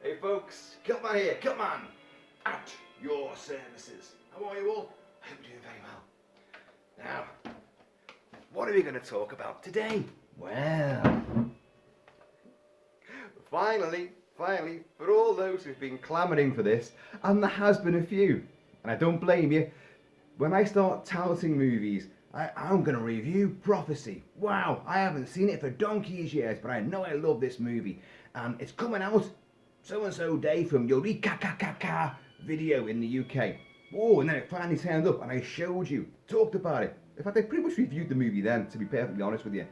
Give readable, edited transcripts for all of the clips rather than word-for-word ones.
Hey folks, Kilt-Man here, Kilt-Man, at your services. How are you all? I hope you're doing very well. Now, what are we going to talk about today? Well, finally, for all those who've been clamouring for this, and there has been a few, and I don't blame you, when I start touting movies, I'm going to review Prophecy. Wow, I haven't seen it for donkey's years, but I know I love this movie. And it's coming out so-and-so day from Eureka video in the UK. Oh, and then it finally turned up and I showed you, talked about it. In fact, I pretty much reviewed the movie then, to be perfectly honest with you.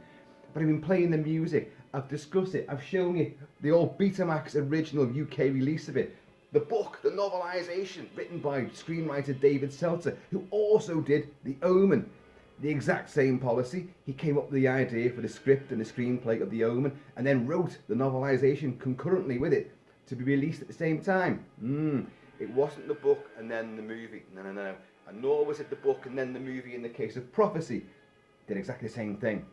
But I've been playing the music, I've discussed it, I've shown you the old Betamax original UK release of it. The book, the novelisation, written by screenwriter David Seltzer, who also did The Omen. The exact same policy. He came up with the idea for the script and the screenplay of The Omen, and then wrote the novelisation concurrently with it to be released at the same time. It wasn't the book and then the movie. No. And nor was it the book and then the movie in the case of Prophecy. Did exactly the same thing.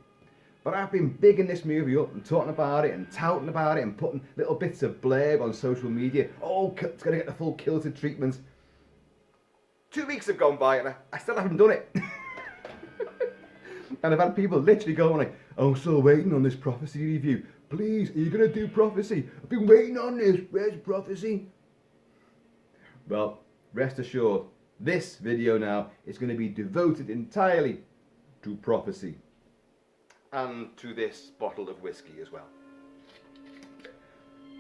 But I've been bigging this movie up and talking about it and touting about it and putting little bits of blurb on social media. Oh, it's going to get the full Kilty treatment. 2 weeks have gone by and I still haven't done it. And I've had people literally going like, I'm still waiting on this Prophecy review. Please, are you going to do Prophecy? I've been waiting on this. Where's Prophecy? Well, rest assured, this video now is going to be devoted entirely to Prophecy. And to this bottle of whiskey as well.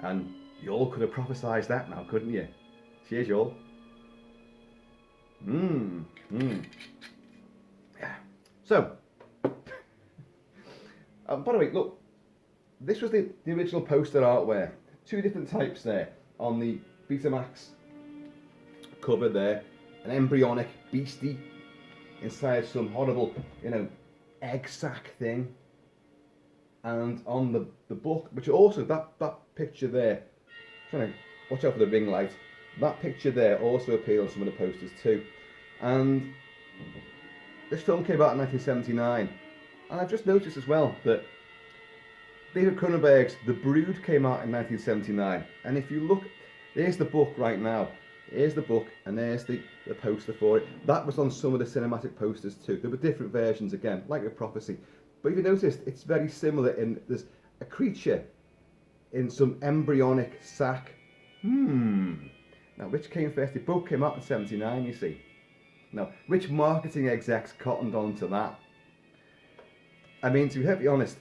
And you all could have prophesied that now, couldn't you? Cheers, you all. Yeah. So, by the way, look, this was the original poster artwork. 2 different types there on the Betamax cover there. An embryonic beastie inside some horrible, egg sack thing. And on the book, which also, that picture there, trying to watch out for the ring light, that picture there also appeared on some of the posters too. And this film came out in 1979. And I've just noticed as well that David Cronenberg's The Brood came out in 1979. And if you look, there's the book right now. Here's the book, and there's the poster for it. That was on some of the cinematic posters too. There were different versions again, like with Prophecy. But if you noticed, it's very similar in there's a creature in some embryonic sack. Now, which came first? They both came out in 79, you see. Now, which marketing execs cottoned on to that? I mean, to be perfectly honest,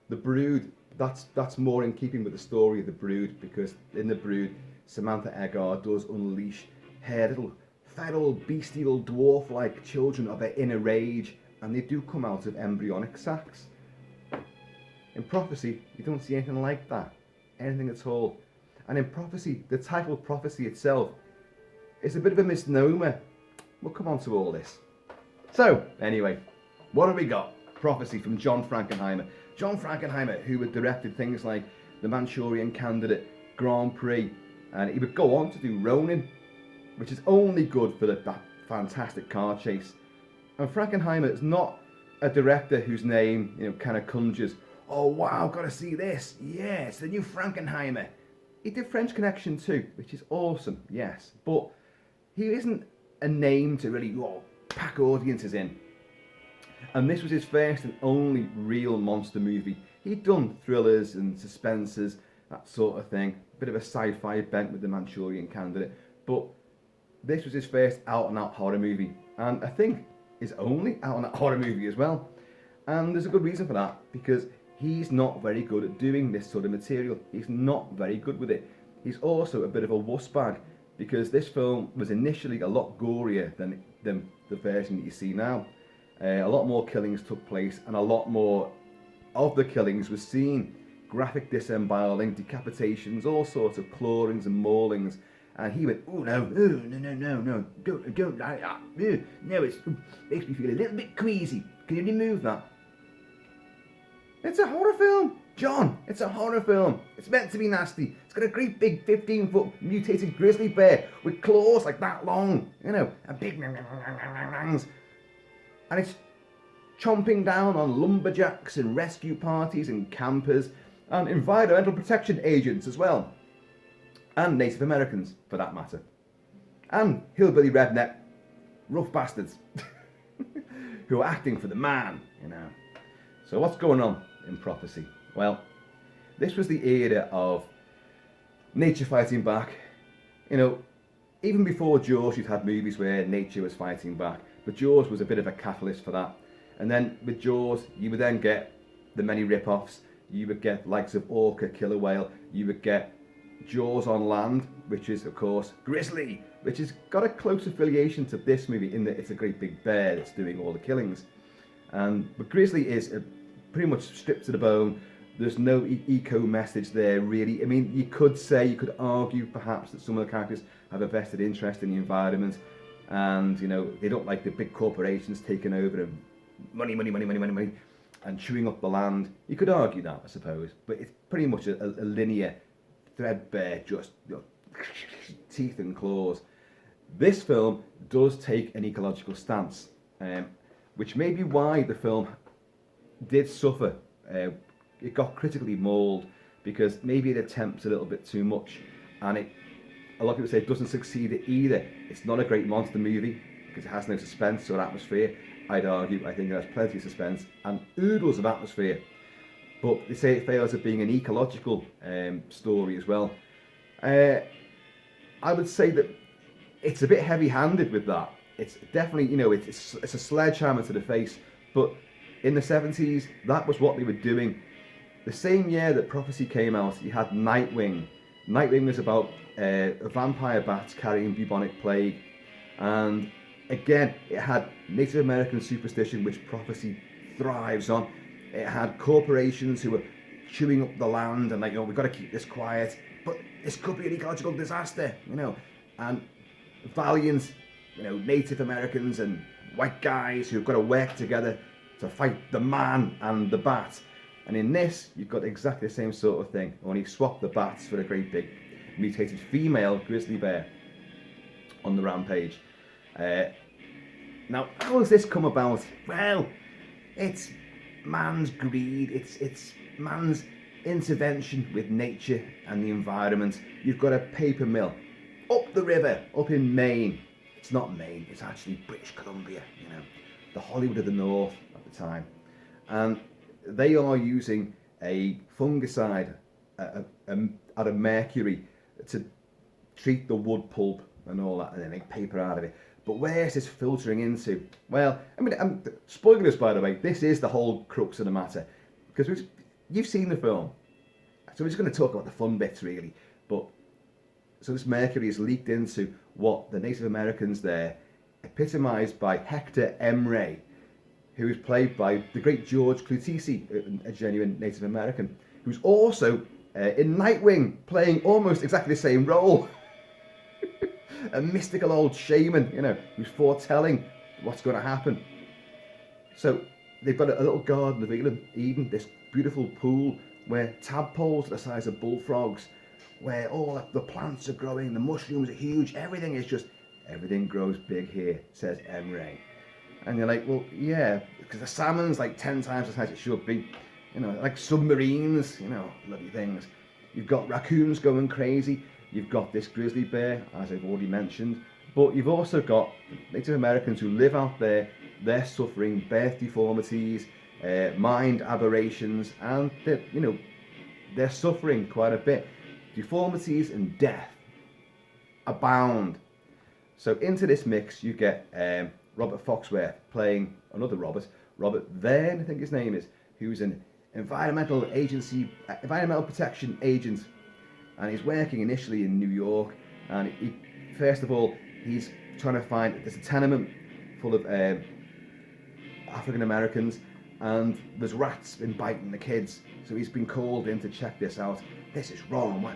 The Brood, that's more in keeping with the story of The Brood, because in The Brood, Samantha Eggar does unleash her little feral, bestial, dwarf-like children of her inner rage, and they do come out of embryonic sacs. In Prophecy, you don't see anything like that, anything at all. And in Prophecy, the title Prophecy itself is a bit of a misnomer. We'll come on to all this. So, anyway, what have we got? Prophecy from John Frankenheimer. John Frankenheimer, who had directed things like The Manchurian Candidate, Grand Prix, and he would go on to do Ronin, which is only good for that fantastic car chase. And Frankenheimer is not a director whose name, kind of conjures, oh wow, gotta see this, yeah, it's the new Frankenheimer. He did French Connection too, which is awesome, yes, but he isn't a name to really pack audiences in. And this was his first and only real monster movie. He'd done thrillers and suspenses, that sort of thing, a bit of a sci-fi bent with The Manchurian Candidate, but this was his first out-and-out horror movie, and I think his only out-and-out horror movie as well. And there's a good reason for that, because he's not very good at doing this sort of material. He's not very good with it. He's also a bit of a wuss bag, because this film was initially a lot gorier than the version that you see now. A lot more killings took place, and a lot more of the killings was seen. Graphic disemboweling, decapitations, all sorts of clawings and maulings. And he went, no, don't like that. No, it makes me feel a little bit queasy. Can you remove that? It's a horror film, John. It's a horror film. It's meant to be nasty. It's got a great big 15-foot mutated grizzly bear with claws like that long, and big nangs. And it's chomping down on lumberjacks and rescue parties and campers and environmental protection agents as well. and Native Americans, for that matter. And hillbilly redneck, rough bastards, who are acting for the man, you know. So what's going on in Prophecy? Well, this was the era of nature fighting back. You know, even before Jaws, you'd had movies where nature was fighting back, but Jaws was a bit of a catalyst for that. And then with Jaws, you would then get the many rip-offs. You would get likes of Orca, Killer Whale. You would get Jaws on land, which is, of course, Grizzly, which has got a close affiliation to this movie in that it's a great big bear that's doing all the killings. But Grizzly is pretty much stripped to the bone. There's no eco message there, really. I mean, you could argue perhaps that some of the characters have a vested interest in the environment, and you know they don't like the big corporations taking over and money, and chewing up the land. You could argue that, I suppose, but it's pretty much a linear, threadbare, just teeth and claws. This film does take an ecological stance, which may be why the film did suffer. It got critically mauled because maybe it attempts a little bit too much, and a lot of people say it doesn't succeed at either. It's not a great monster movie because it has no suspense or atmosphere. I'd argue, I think it has plenty of suspense and oodles of atmosphere, but they say it fails at being an ecological story as well. I would say that it's a bit heavy-handed with that. It's definitely, you know, it's a sledgehammer to the face, but in the 70s, that was what they were doing. The same year that Prophecy came out, you had Nightwing. Nightwing was about a vampire bat carrying bubonic plague, and again, it had Native American superstition, which Prophecy thrives on. It had corporations who were chewing up the land and like, oh, we've got to keep this quiet, but this could be an ecological disaster, you know. And valiant, you know, Native Americans and white guys who've got to work together to fight the man and the bat. And in this, you've got exactly the same sort of thing, only swap the bats for a great big mutated female grizzly bear on the rampage. Now, how has this come about? Well, it's man's greed, it's man's intervention with nature and the environment. You've got a paper mill up the river, up in Maine. It's not Maine, it's actually British Columbia, you know, the Hollywood of the North at the time. And they are using a fungicide out of mercury to treat the wood pulp and all that, and they make paper out of it. But where's this filtering into? Well, I mean, spoilers, by the way, this is the whole crux of the matter. Because you've seen the film. So we're just going to talk about the fun bits, really. But so this mercury is leaked into what the Native Americans there, epitomised by Hector M. Ray, who is played by the great George Clooney, a genuine Native American, who's also in Nightwing, playing almost exactly the same role. A mystical old shaman, you know, who's foretelling what's going to happen. So they've got a little garden of Eden, this beautiful pool where tadpoles are the size of bullfrogs, where all the plants are growing, the mushrooms are huge, everything grows big here, says M. Ray. And you're like, well, yeah, because the salmon's like 10 times the size it should be. You know, like submarines, you know, bloody things. You've got raccoons going crazy. You've got this grizzly bear, as I've already mentioned. But you've also got Native Americans who live out there. They're suffering birth deformities, mind aberrations, and they're suffering quite a bit. Deformities and death abound. So into this mix, you get Robert Foxworth playing another Robert Verne, I think his name is, who's an environmental protection agent, and he's working initially in New York. And first of all, he's trying to find, there's a tenement full of African Americans, and there's rats been biting the kids. So he's been called in to check this out. This is wrong.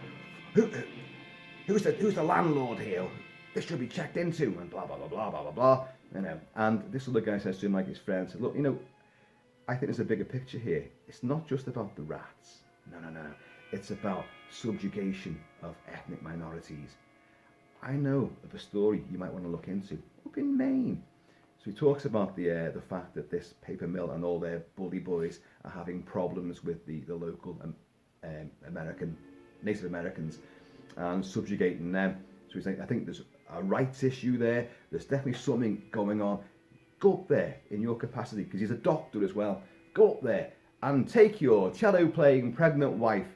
Who's the landlord here? This should be checked into, and blah blah blah blah blah blah blah. You know, and this other guy says to him, like his friend, says, look, I think there's a bigger picture here. It's not just about the rats. No. It's about subjugation of ethnic minorities. I know of a story you might want to look into up in Maine. So he talks about the fact that this paper mill and all their bully boys are having problems with the local Native Americans, and subjugating them. So he's like, I think there's a rights issue there. There's definitely something going on. Go up there in your capacity, because he's a doctor as well. Go up there and take your cello-playing pregnant wife,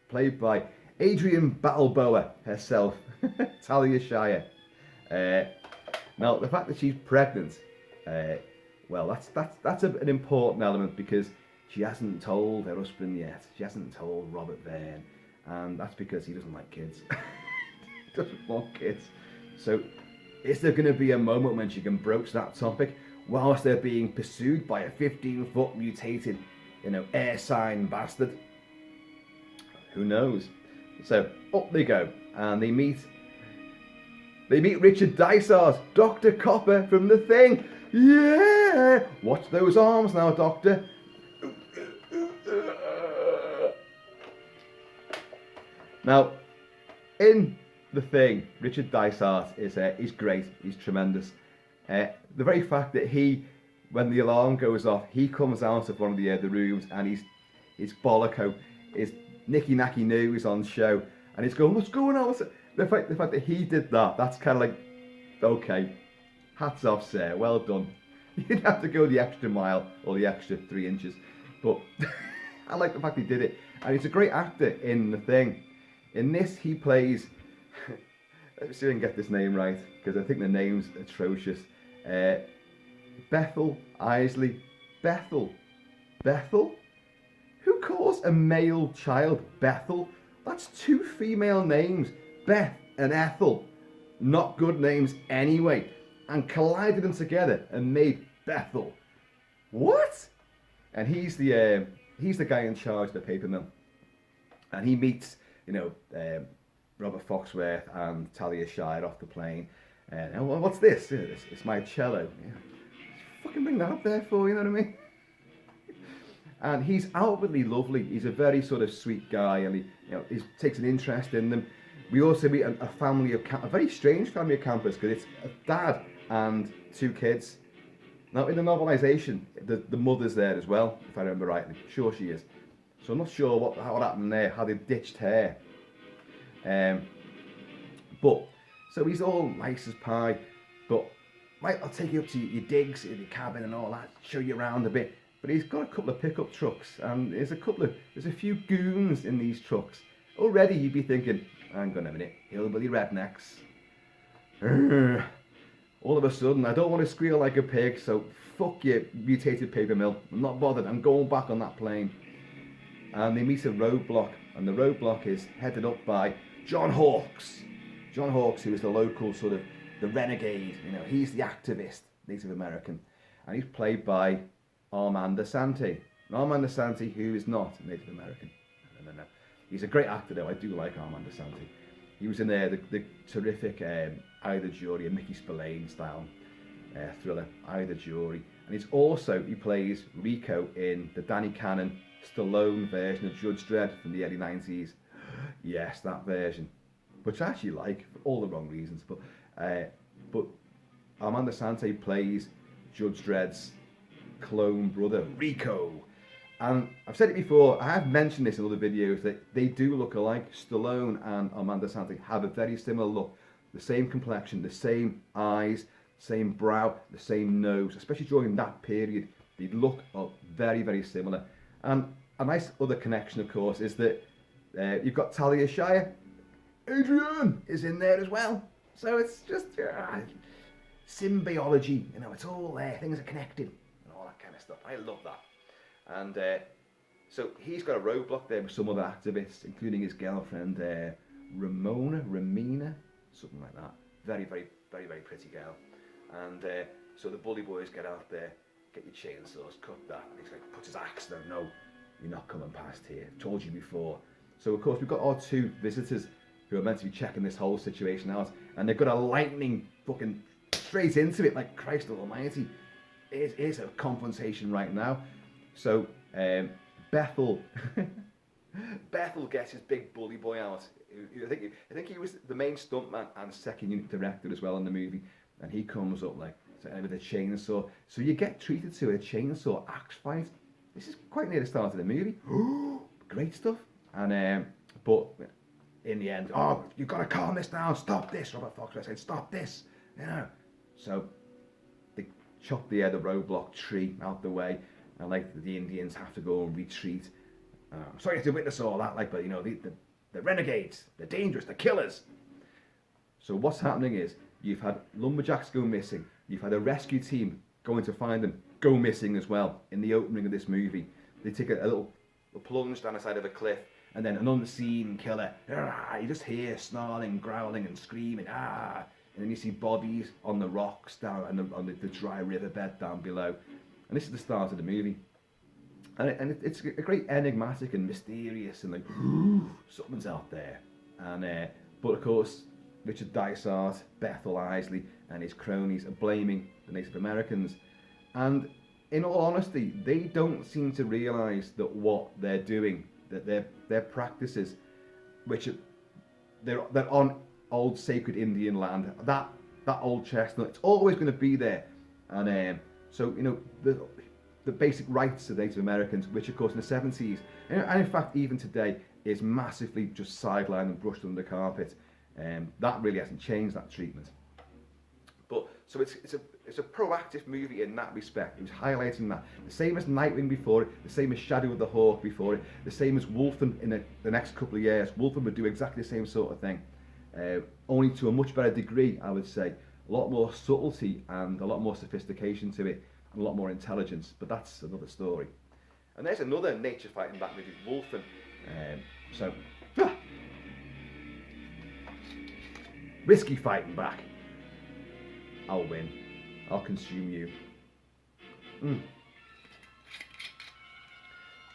played by Adrian Balboa herself, Talia Shire. Now, the fact that she's pregnant, well, that's an important element, because she hasn't told her husband yet. She hasn't told Robert Verne, and that's because he doesn't like kids. He doesn't want kids. So, is there going to be a moment when she can broach that topic whilst they're being pursued by a 15-foot mutated, air sign bastard? Who knows? So up they go, and they meet Richard Dysart, Dr. Copper from The Thing. Yeah! Watch those arms now, Doctor. Now, in The Thing, Richard Dysart is great. He's tremendous. The very fact that when the alarm goes off, he comes out of one of the rooms, and his bolloco, his nicky-nacky nose on show, and he's going, what's going on? The fact that he did that's kind of like, okay, hats off, sir, well done. You didn't have to go the extra mile or the extra 3 inches, but I like the fact he did it. And he's a great actor in The Thing. In this, he plays, let me see if I can get this name right, because I think the name's atrocious. Bethel Isley. Bethel? Who calls a male child Bethel? That's 2 female names, Beth and Ethel. Not good names anyway. And collided them together and made Bethel. What? And he's the guy in charge of the paper mill. And he meets, Robert Foxworth and Talia Shire off the plane. And what's this? It's my cello. Yeah. Fucking bring that up there for you know what I mean? And he's outwardly lovely. He's a very sort of sweet guy, and he takes an interest in them. We also meet a family of a very strange family of campers, because it's a dad and 2 kids. Now in the novelisation, the mother's there as well, if I remember rightly. Sure she is. So I'm not sure what happened there, how they ditched her. But so he's all nice as pie. But right, I'll take you up to your digs in the cabin and all that, show you around a bit. But he's got a couple of pickup trucks, and there's a few goons in these trucks. Already you'd be thinking, hang on a minute, hillbilly rednecks. All of a sudden, I don't want to squeal like a pig, so fuck you, mutated paper mill. I'm not bothered, I'm going back on that plane. And they meet a roadblock, and the roadblock is headed up by John Hawkes. John Hawkes, who is the local sort of, the renegade, he's the activist, Native American. And he's played by Armand Assante. Armand Assante, who is not Native American. No. He's a great actor though, I do like Armand Assante. He was in there, the terrific Eye the Jury, a Mickey Spillane style thriller, Eye the Jury. And he plays Rico in the Danny Cannon, Stallone version of Judge Dredd from the early 90s. Yes, that version. Which I actually like, for all the wrong reasons. But Armand Assante plays Judge Dredd's clone brother, Rico. And I've said it before, I have mentioned this in other videos, that they do look alike. Stallone and Armand Assante have a very similar look. The same complexion, the same eyes, same brow, the same nose. Especially during that period, they look very, very similar. And a nice other connection, of course, is that you've got Talia Shire. Adrian is in there as well. So it's just symbiology, it's all there. Things are connected and all that kind of stuff. I love that. And so he's got a roadblock there with some other activists, including his girlfriend, Ramina, something like that. Very, very, very, very pretty girl. And so the bully boys get out there, get your chainsaws, cut that. And he's like, puts his axe down. No, you're not coming past here. Told you before. So of course we've got our 2 visitors who are meant to be checking this whole situation out, and they've got a lightning fucking straight into it, like Christ almighty. Here's a confrontation right now. So Bethel gets his big bully boy out. I think he was the main stuntman and second unit director as well in the movie, and he comes up like with a chainsaw. So you get treated to a chainsaw axe fight. This is quite near the start of the movie. Great stuff. And but in the end, oh, you've got to calm this down, stop this. Robert Foxworth said, stop this, you know. So they chop the roadblock tree out the way, and like the Indians have to go and retreat. Sorry to witness all that, like, but you know, the renegades, they're dangerous, they're killers. So what's happening is, you've had lumberjacks go missing, you've had a rescue team going to find them go missing as well in the opening of this movie. They take a little plunge down the side of a cliff, and then an unseen killer, you just hear snarling, growling and screaming, and then you see bodies on the rocks down on the dry riverbed down below. And this is the start of the movie. And it's a great enigmatic and mysterious, and like, something's out there. And but of course, Richard Dysart, Bethel Isley and his cronies are blaming the Native Americans. And in all honesty, they don't seem to realise that what they're doing, that their practices, which they're on old sacred Indian land, that old chestnut, it's always going to be there. And so, you know, the basic rights of Native Americans, which of course in the 70s, and in fact even today, is massively just sidelined and brushed under the carpet. That really hasn't changed, that treatment. But so it's a proactive movie in that respect. It was highlighting that. The same as Nightwing before it, the same as Shadow of the Hawk before it, the same as Wolfen in the next couple of years. Wolfen would do exactly the same sort of thing, only to a much better degree, I would say. A lot more subtlety and a lot more sophistication to it, and a lot more intelligence. But that's another story. And there's another nature fighting back movie, Wolfen. Whiskey fighting back. I'll win. I'll consume you.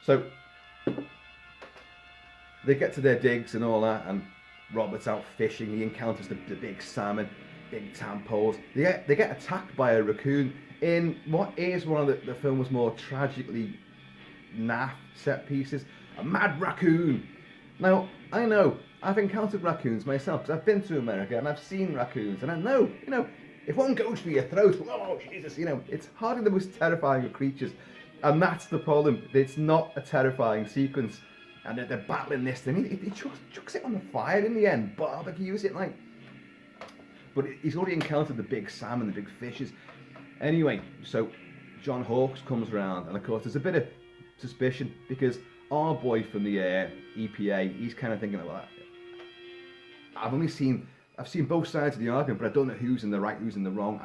So they get to their digs and all that, and Robert's out fishing. He encounters the big salmon, big tadpoles. They get attacked by a raccoon in what is one of the film's more tragically naff set pieces. A mad raccoon. Now, I know I've encountered raccoons myself, because I've been to America and I've seen raccoons, and I know, you know, if one goes for your throat, oh Jesus, you know, it's hardly the most terrifying of creatures. And that's the problem. It's not a terrifying sequence. And they're battling this thing. He chucks it on the fire in the end, barbecues it like. But he's already encountered the big salmon, the big fishes. Anyway, so John Hawkes comes around, and of course there's a bit of suspicion, because our boy from the EPA, he's kind of thinking, well, I've seen both sides of the argument, but I don't know who's in the right, who's in the wrong.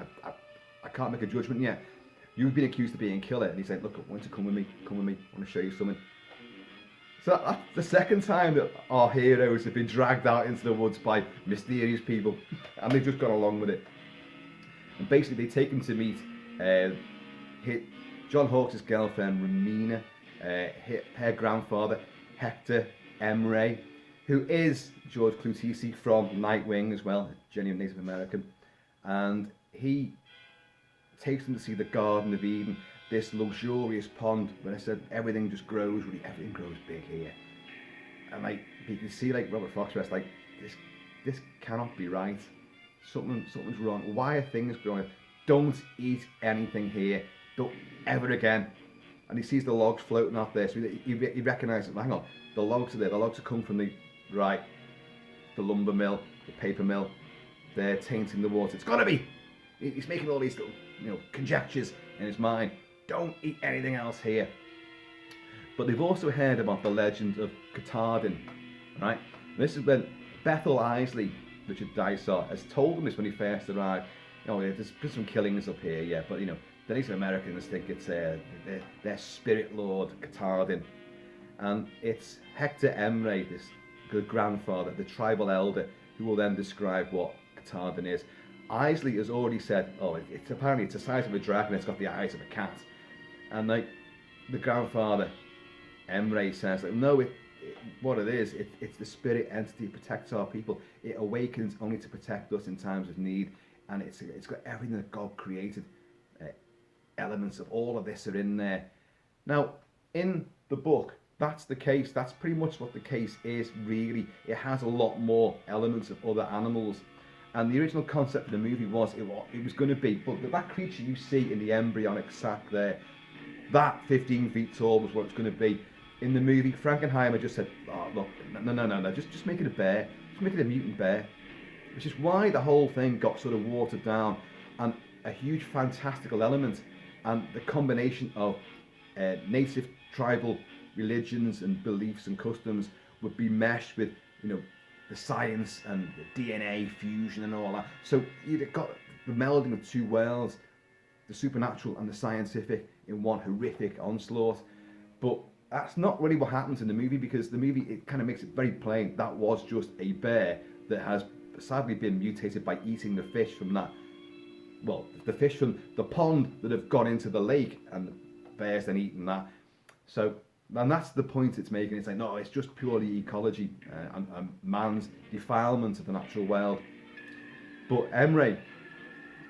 I can't make a judgment yet. You've been accused of being a killer. And he said, look, I want you to come with me. I want to show you something. So that's the second time that our heroes have been dragged out into the woods by mysterious people. And they've just gone along with it. And basically they take him to meet John Hawkes' girlfriend, Romina, her grandfather, Hector Emray, who is George Clooney from Nightwing as well, genuine Native American. And he takes them to see the Garden of Eden, this luxurious pond where I said everything just grows, really everything grows big here. And like you can see, like Robert Foxworth, like this cannot be right. Something's wrong. Why are things growing? Don't eat anything here. Don't ever again. And he sees the logs floating off there, so he recognises, hang on, the logs are there. The logs have come from the lumber mill, the paper mill. They're tainting the water. It's got to be. He's making all these little, conjectures in his mind. Don't eat anything else here. But they've also heard about the legend of Katahdin, right? And this is when Bethel Isley, Richard Dysart, has told them this when he first arrived. There's been some killings up here, yeah, but the Native Americans think it's their spirit lord, Katahdin. And it's Hector Emray, this good grandfather, the tribal elder, who will then describe what Katahdin is. Isley has already said, it's apparently the size of a dragon, it's got the eyes of a cat. And the grandfather, Emray, says, what it is, it's the spirit entity that protects our people. It awakens only to protect us in times of need. And it's got everything that God created. Elements of all of this are in there. Now, in the book, that's the case. That's pretty much what the case is, really. It has a lot more elements of other animals. And the original concept of the movie was it was going to be, but that creature you see in the embryonic sac there, that 15 feet tall was what it's going to be. In the movie, Frankenheimer just said, "Oh look, no, just make it a bear, just make it a mutant bear," which is why the whole thing got sort of watered down, and a huge fantastical element, and the combination of native tribal religions and beliefs and customs would be meshed with, you know, the science and the DNA fusion and all that. So you've got the melding of two worlds, the supernatural and the scientific, in one horrific onslaught. But that's not really what happens in the movie, because the movie, it kind of makes it very plain that was just a bear that has sadly been mutated by eating the fish from that, well, the fish from the pond that have gone into the lake, and the bears then eaten that. So, and that's the point it's making. It's like, no, it's just purely ecology and man's defilement of the natural world. But Emre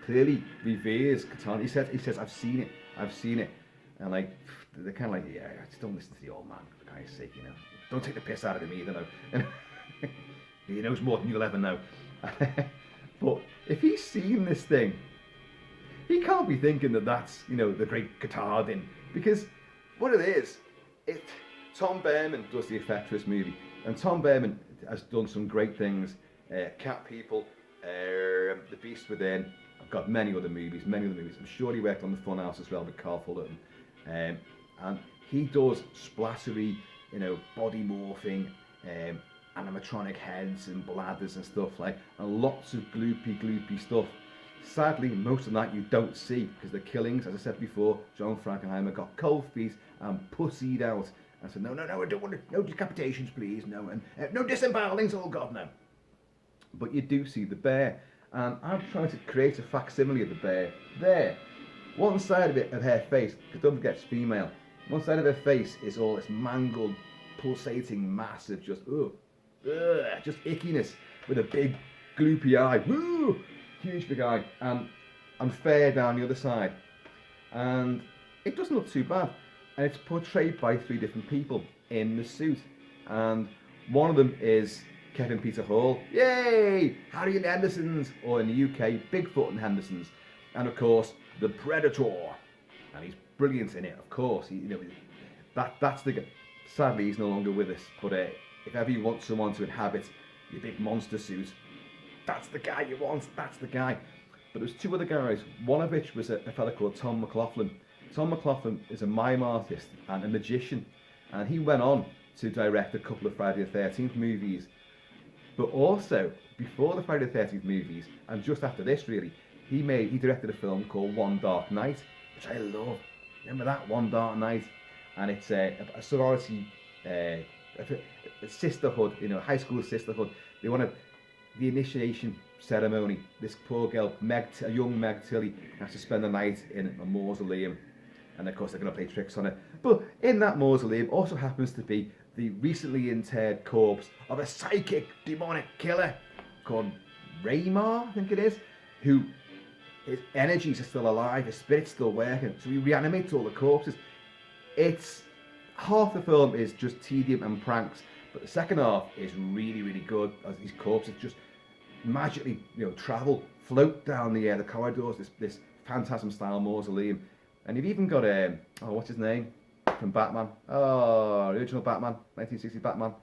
clearly reveres Katana. He says, I've seen it. And like, they're kind of like, yeah, just don't listen to the old man, for Christ's sake, you know. Don't take the piss out of him either, no. He knows more than you'll ever know. But if he's seen this thing, he can't be thinking that that's, you know, the great Katardin, because what it is, Tom Behrman does the effect for this movie, and Tom Behrman has done some great things. Cat People, The Beast Within. I've got many other movies. I'm sure he worked on The Funhouse as well with Carl Fullerton. And he does splattery, you know, body morphing, animatronic heads and bladders and stuff like, and lots of gloopy stuff. Sadly, most of that you don't see, because the killings, as I said before, John Frankenheimer got cold feet and pussied out and said, no, I don't want no decapitations, please, no, and no disembowelings, oh God, no. But you do see the bear, and I'm trying to create a facsimile of the bear there. One side of her face, because don't forget it's female, one side of her face is all this mangled, pulsating mass of just ickiness, with a big gloopy eye, huge big eye, and fair down the other side. And it doesn't look too bad. And it's portrayed by three different people in the suit. And one of them is Kevin Peter Hall. Yay! Harry and Henderson's, or in the UK, Bigfoot and Henderson's. And of course, the Predator. And he's brilliant in it, of course. That's the guy. Sadly, he's no longer with us. But if ever you want someone to inhabit your big monster suit, that's the guy you want. That's the guy. But there's two other guys. One of which was a fella called Tom Mclaughlin. Tom Mclaughlin is a mime artist and a magician. And he went on to direct a couple of Friday the 13th movies. But also, before the Friday the 13th movies, and just after this really, he directed a film called One Dark Night, which I love. Remember that, One Dark Night? And it's a sorority, a sisterhood, you know, high school sisterhood. They want the initiation ceremony. This poor girl, a young Meg Tilly, has to spend the night in a mausoleum. And of course they're going to play tricks on her. But in that mausoleum also happens to be the recently interred corpse of a psychic demonic killer called Raymar, I think it is, who his energies are still alive, his spirit's still working, so he reanimates all the corpses. It's half the film is just tedium and pranks, but the second half is really, really good, as these corpses just magically, you know, float down the corridors, this phantasm style mausoleum. And you've even got what's his name from Batman? Oh, original Batman, 1960 Batman.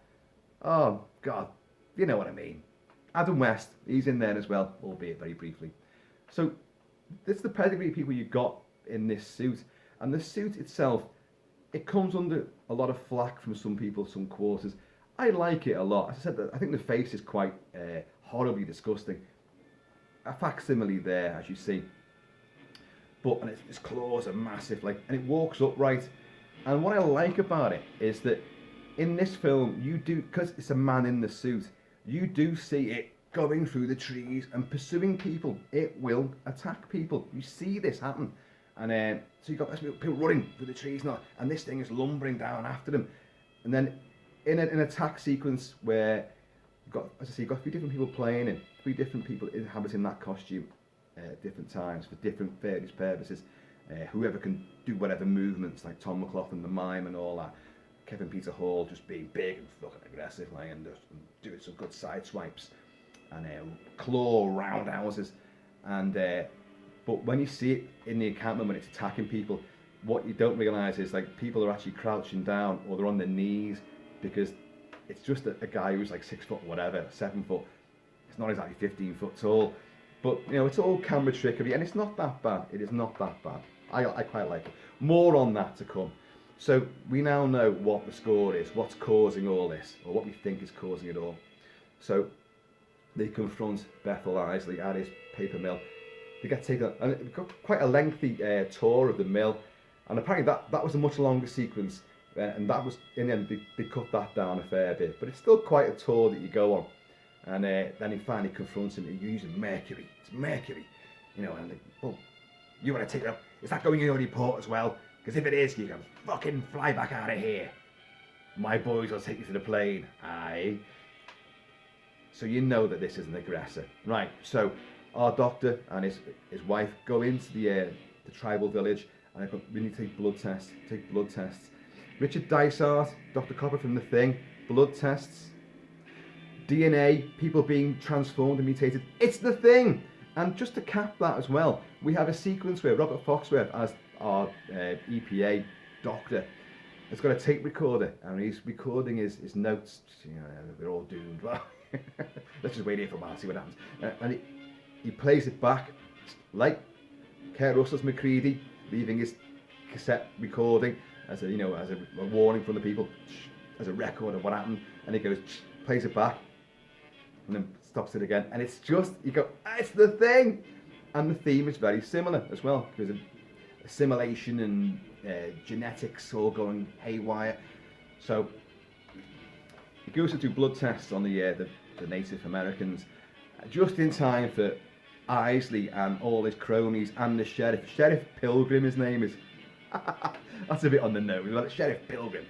Oh God, you know what I mean. Adam West, he's in there as well, albeit very briefly. So that's the pedigree of people you've got in this suit, and the suit itself, it comes under a lot of flack from some people, some quarters. I like it a lot. As I said, I think the face is quite horribly disgusting. A facsimile there, as you see. But and its claws are massive, and it walks upright. And what I like about it is that in this film, you do, because it's a man in the suit, you do see it going through the trees and pursuing people. It will attack people. You see this happen. And so you've got people running through the trees now, and this thing is lumbering down after them. And then in an attack sequence where you've got, as I say, you've got three different people playing and three different people inhabiting that costume at different times for different various purposes. Whoever can do whatever movements, like Tom Mclaughlin, the mime and all that. Kevin Peter Hall just being big and fucking aggressive, and doing some good side swipes and claw roundhouses. And but when you see it in the encampment when it's attacking people, what you don't realise is like people are actually crouching down or they're on their knees because it's just a guy who's like 6 foot, whatever, 7 foot. It's not exactly 15 foot tall, but you know, it's all camera trickery, and it's not that bad. It is not that bad. I quite like it. More on that to come. So we now know what the score is, what's causing all this, or what we think is causing it all. So they confront Bethel Isley at his paper mill. They get taken, and it got quite a lengthy tour of the mill, and apparently that was a much longer sequence, and that was, in the end, they cut that down a fair bit, but it's still quite a tour that you go on. And then he finally confronts him. You're using mercury. It's mercury, you know. And they, well, you want to take it up? Is that going in your report as well? Because if it is, you can fucking fly back out of here. My boys will take you to the plane. Aye. So you know that this is an aggressor, right? So our doctor and his wife go into the tribal village, and we need to take blood tests. Richard Dysart, Dr. Copper from The Thing, blood tests. DNA, people being transformed and mutated. It's The Thing. And just to cap that as well, we have a sequence where Robert Foxworth, as our EPA doctor, has got a tape recorder, and he's recording his notes. You know, we're all doomed. Well, let's just wait here for a while and see what happens. And he plays it back, like Kurt Russell's McCready, leaving his cassette recording as a warning from the people, as a record of what happened. And he goes, plays it back, and then stops it again, and it's just, you go, it's The Thing. And the theme is very similar as well, because of assimilation and genetics all going haywire. So he goes to do blood tests on the Native Americans, just in time for Isley and all his cronies and the Sheriff Pilgrim, his name is. That's a bit on the nose, like Sheriff Pilgrim.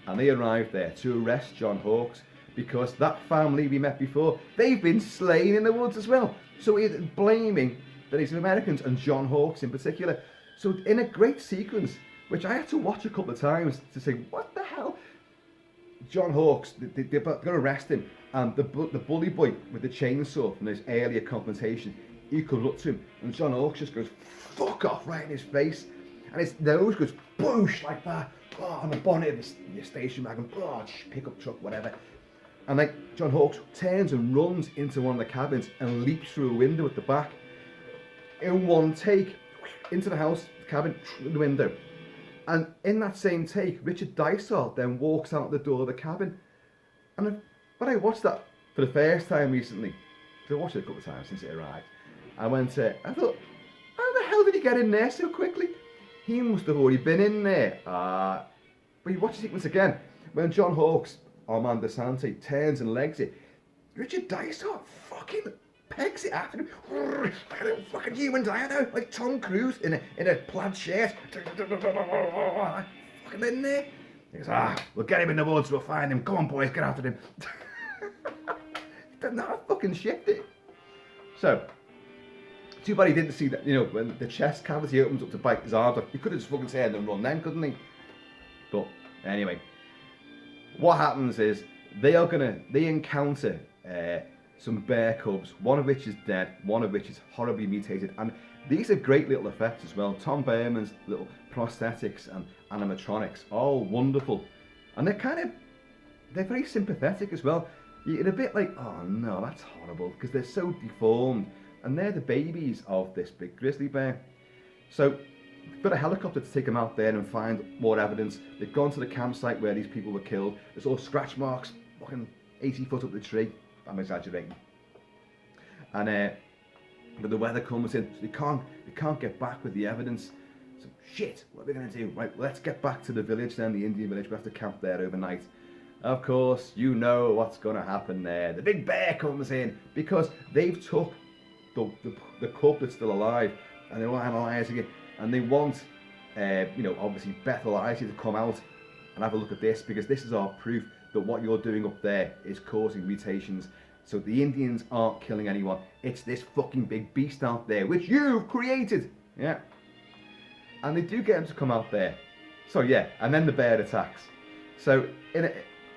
And they arrive there to arrest John Hawkes, because that family we met before, they've been slain in the woods as well. So he's blaming the Native Americans and John Hawkes in particular. So in a great sequence, which I had to watch a couple of times to say, what the hell? John Hawkes, they're going to arrest him, and the bully boy with the chainsaw from his earlier confrontation, he comes up to him, and John Hawkes just goes, fuck off, right in his face. And his nose goes boosh like that, on the bonnet of the station wagon, pickup truck, whatever. And like John Hawkes turns and runs into one of the cabins and leaps through a window at the back. In one take, into the house, the cabin, the window. And in that same take, Richard Dysart then walks out the door of the cabin. And when I watched that for the first time recently, because I watched it a couple of times since it arrived, I thought, how the hell did he get in there so quickly? He must have already been in there. But you watch the sequence again, when John Hawkes, Armand Desante, turns and legs it, Richard Dysart fucking pegs it after him, like a little fucking human dino, like Tom Cruise in a plaid shirt, fucking in there. He goes, we'll get him in the woods, we'll find him, come on boys, get after him. That fucking shipped it. So, too bad he didn't see that, when the chest cavity opens up to bite his arms off. He could have just fucking turned and run then, couldn't he? But, anyway. What happens is, they encounter some bear cubs, one of which is dead, one of which is horribly mutated, and these are great little effects as well. Tom Behrman's little prosthetics and animatronics, all wonderful, and they're very sympathetic as well. You're a bit like, oh no, that's horrible, because they're so deformed, and they're the babies of this big grizzly bear. So they've got a helicopter to take them out there and find more evidence. They've gone to the campsite where these people were killed. There's all scratch marks, fucking 80 foot up the tree. I'm exaggerating. And but the weather comes in, so they can't get back with the evidence. So shit, what are we gonna do? Right, let's get back to the village then, the Indian village. We have to camp there overnight. Of course, you know what's gonna happen there. The big bear comes in because they've took the cub that's still alive, and they're all analysing it, and they want, obviously Bethel Isley to come out and have a look at this, because this is our proof that what you're doing up there is causing mutations. So the Indians aren't killing anyone. It's this fucking big beast out there, which you've created. Yeah. And they do get him to come out there. So yeah, and then the bear attacks. So in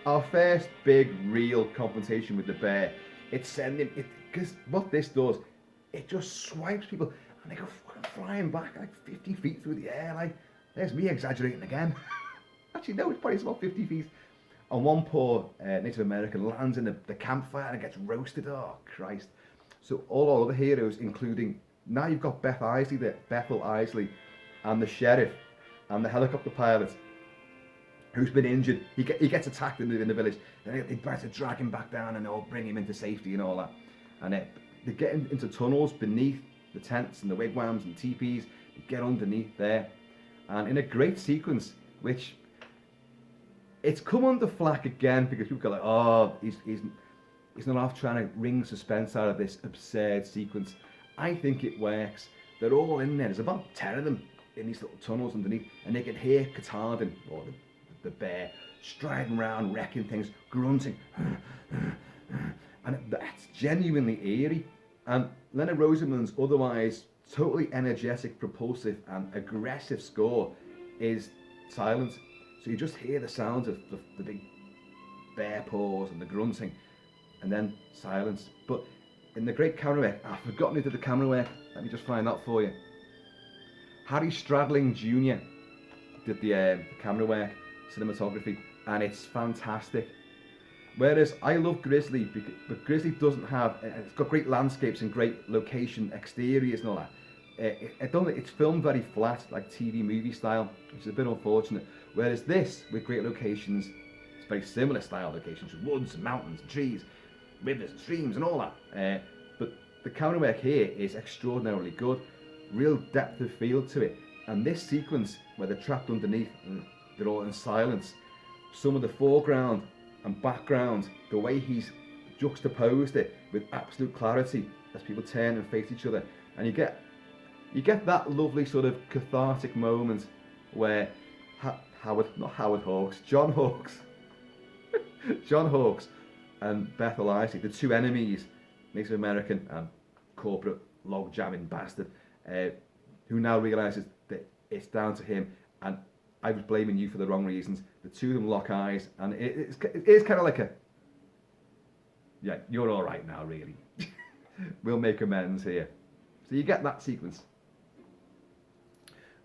our first big real confrontation with the bear, it's sending it, because what this does, it just swipes people, and they go fucking flying back like 50 feet through the air, like, There's me exaggerating again. Actually, no, it's probably about 50 feet. And one poor Native American lands in the campfire and gets roasted. Oh, Christ. So all our other heroes, including, now you've got Bethel Isley, and the sheriff, and the helicopter pilot, who's been injured. He gets attacked in the village. Then they try to drag him back down and they'll bring him into safety and all that. And they get into tunnels beneath the tents and the wigwams and teepees. They get underneath there. And in a great sequence, which it's come under flack again because people go like, oh, he's not off trying to wring suspense out of this absurd sequence. I think it works. They're all in there. There's about 10 of them in these little tunnels underneath, and they can hear Katahdin, or the bear, striding around, wrecking things, grunting, and that's genuinely eerie. And Leonard Rosenman's otherwise totally energetic, propulsive, and aggressive score is silent. So you just hear the sounds of the big bear paws and the grunting, and then silence. But in the great camera work, I've forgotten who did the camera work. Let me just find that for you. Harry Stradling Jr. did the camera work, cinematography, and it's fantastic. Whereas I love Grizzly, but Grizzly doesn't have, it's got great landscapes and great location exteriors and all that. It's filmed very flat, like TV movie style, which is a bit unfortunate. Whereas this, with great locations, it's very similar style locations, with woods and mountains and trees, rivers and streams and all that. But the camera work here is extraordinarily good, real depth of field to it. And this sequence, where they're trapped underneath and they're all in silence, some of the foreground and background, the way he's juxtaposed it with absolute clarity as people turn and face each other, and you get that lovely sort of cathartic moment where John Hawkes and Bethel Isley, the two enemies, Native American and corporate log jamming bastard, who now realises that it's down to him, and I was blaming you for the wrong reasons. The two of them lock eyes, and it is kind of like a, yeah, you're all right now, really. We'll make amends here. So you get that sequence.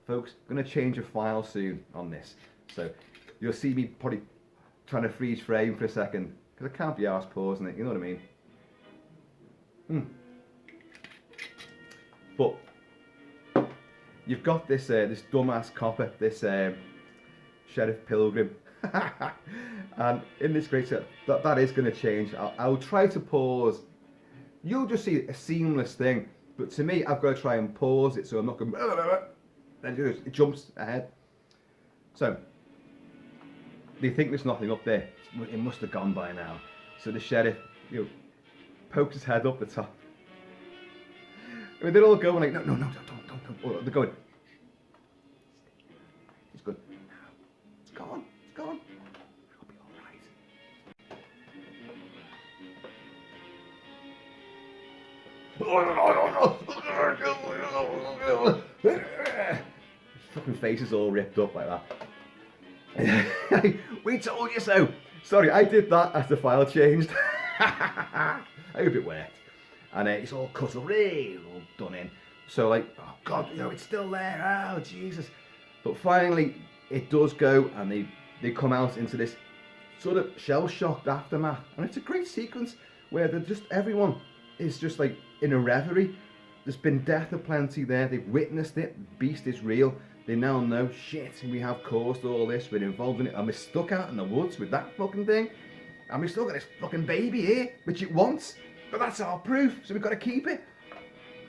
Folks, I'm going to change a file soon on this. So you'll see me probably trying to freeze frame for a second, because I can't be arsed pausing it, you know what I mean? But you've got this this dumbass copper, this Sheriff Pilgrim, and in this great set, that is going to change. I'll try to pause. You'll just see a seamless thing, but to me, I've got to try and pause it so I'm not going. Then it jumps ahead. So they think there's nothing up there. It must have gone by now. So the sheriff, pokes his head up the top. I mean, they're all going like, no, don't. Oh, they're going. It's good. It's gone. It'll be all right. His fucking face is all ripped up like that. We told you so. Sorry, I did that as the file changed. I got a bit wet. And it's all cut away, all done in. So like, oh God, it's still there. Oh Jesus! But finally, it does go, and they come out into this sort of shell-shocked aftermath, and it's a great sequence where everyone is just like in a reverie. There's been death aplenty there. They've witnessed it. The beast is real. They now know, shit, we have caused all this. We're involved in it, and we're stuck out in the woods with that fucking thing, and we still got this fucking baby here, which it wants. But that's our proof, so we've got to keep it.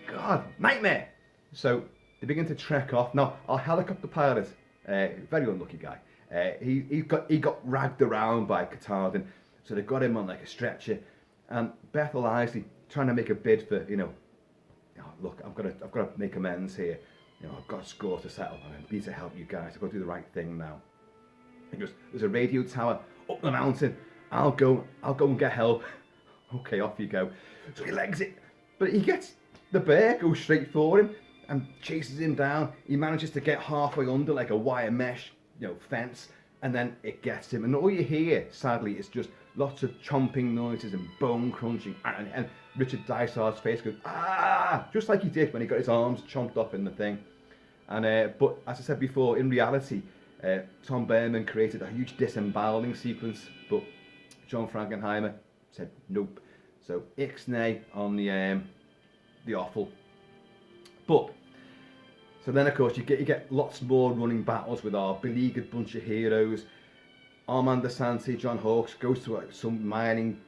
God, nightmare. So they begin to trek off. Now, our helicopter pilot, very unlucky guy, he got ragged around by Katahdin, so they got him on like a stretcher. And Bethel Isley trying to make a bid for, look, I've got to make amends here. I've got a score to settle, and I need to help you guys. I've got to do the right thing now. He goes, there's a radio tower up the mountain. I'll go and get help. Okay, off you go. So he legs it, but the bear goes straight for him and chases him down. He manages to get halfway under like a wire mesh, fence, and then it gets him. And all you hear, sadly, is just lots of chomping noises and bone crunching. And Richard Dysart's face goes, ah, just like he did when he got his arms chomped off in the thing. And but as I said before, in reality, Tom Berman created a huge disemboweling sequence, but John Frankenheimer said nope. So ixnay on the offal. But so then of course you get lots more running battles with our beleaguered bunch of heroes. Armand DeSanti, John Hawkes, goes to some mining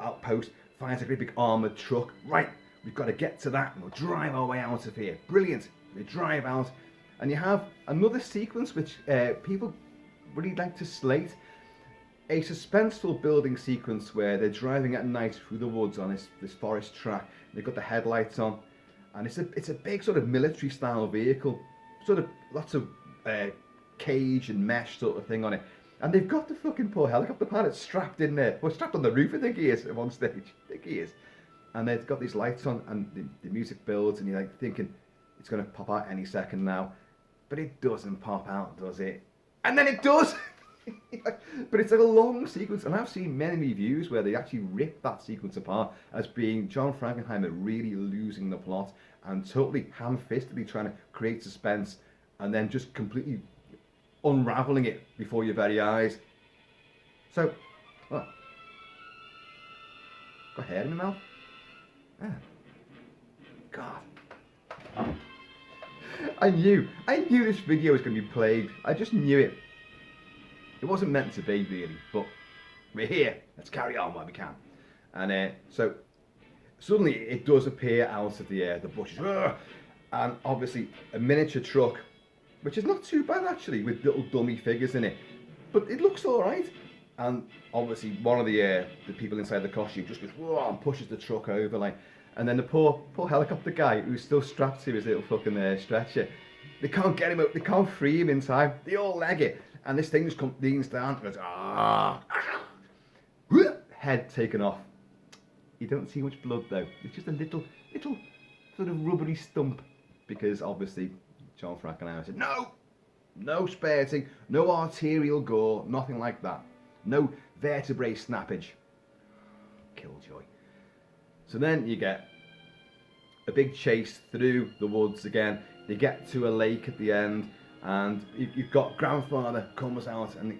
outpost, finds a great big armoured truck. Right, we've got to get to that and we'll drive our way out of here. Brilliant. We drive out, and you have another sequence which people really like to slate. A suspenseful building sequence where they're driving at night through the woods on this forest track. They've got the headlights on, and it's a big sort of military style vehicle, sort of lots of cage and mesh sort of thing on it. And they've got the fucking poor helicopter pilot strapped in there. Well, strapped on the roof, I think he is, at one stage. I think he is. And they've got these lights on, and the music builds, and you're like thinking, it's going to pop out any second now. But it doesn't pop out, does it? And then it does! But it's a long sequence, and I've seen many reviews where they actually rip that sequence apart as being John Frankenheimer really losing the plot and totally ham-fistedly trying to create suspense and then just completely unraveling it before your very eyes. So, what? Got hair in my mouth? Ah. God. Oh. I knew this video was going to be plagued. I just knew it. It wasn't meant to be, really, but we're here. Let's carry on while we can. And so suddenly it does appear out of the bushes, and obviously a miniature truck, which is not too bad actually, with little dummy figures in it, but it looks all right. And obviously one of the people inside the costume just goes whoa and pushes the truck over, like, and then the poor helicopter guy who's still strapped to his little fucking stretcher, they can't get him out, they can't free him in time. They all leg it, and this thing just leans down and goes head taken off. You don't see much blood though. It's just a little sort of rubbery stump, because obviously John Frankenheimer said no spurting, no arterial gore, nothing like that, no vertebrae snappage. Killjoy. So then you get a big chase through the woods again. They get to a lake at the end, and you've got grandfather comes out and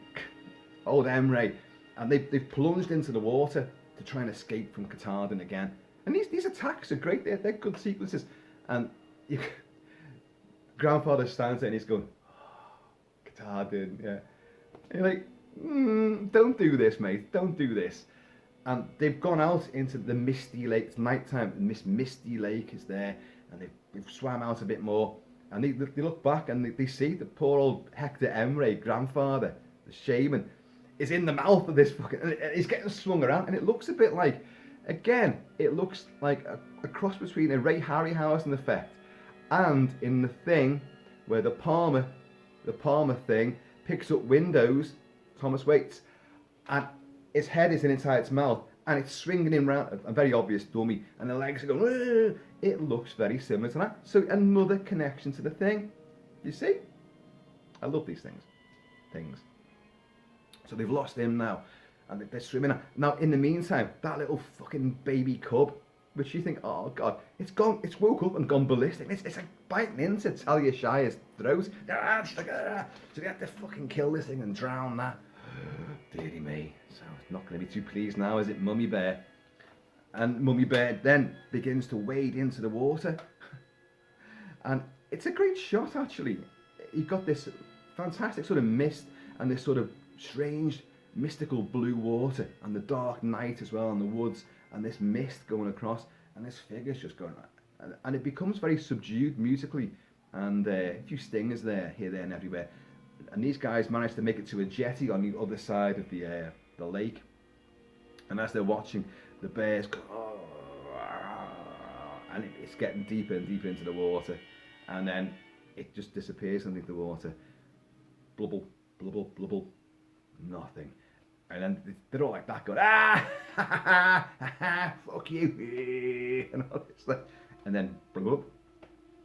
old Emre, and they've plunged into the water to try and escape from Katahdin again. And these attacks are great. They're good sequences. And grandfather stands there and he's going, oh, Katahdin, yeah. And you're like, don't do this, mate. Don't do this. And they've gone out into the misty lake. It's nighttime, and this misty lake is there, and they've swam out a bit more, and they look back and they see the poor old Hector Emre, grandfather, the shaman, is in the mouth of this fucking, and he's getting swung around, and it looks a bit like, again, it looks like a cross between a Ray Harryhausen effect and in The Thing, where the Palmer thing picks up windows, Thomas Waits, and its head is inside its mouth, and it's swinging him round, a very obvious dummy, and the legs are going, Whoa! It looks very similar to that. So another connection to The Thing. You see? I love these things. So they've lost him now, and they're swimming out. Now, in the meantime, that little fucking baby cub, which you think, oh God, it's woke up and gone ballistic. It's like biting into Talia Shire's throat. So they have to fucking kill this thing and drown that. Deary me. So it's not going to be too pleased now, is it, Mummy Bear? And Mummy Bear then begins to wade into the water. And it's a great shot, actually. You've got this fantastic sort of mist and this sort of strange mystical blue water and the dark night as well in the woods and this mist going across and this figure's just going, and it becomes very subdued musically, and a few stingers there, here, there and everywhere. And these guys manage to make it to a jetty on the other side of the lake, and as they're watching, the bears go, and it's getting deeper and deeper into the water, and then it just disappears underneath the water. Blubble, blubble, blubble, nothing. And then they're all like that, going, fuck you, and all this stuff. And then, blubble,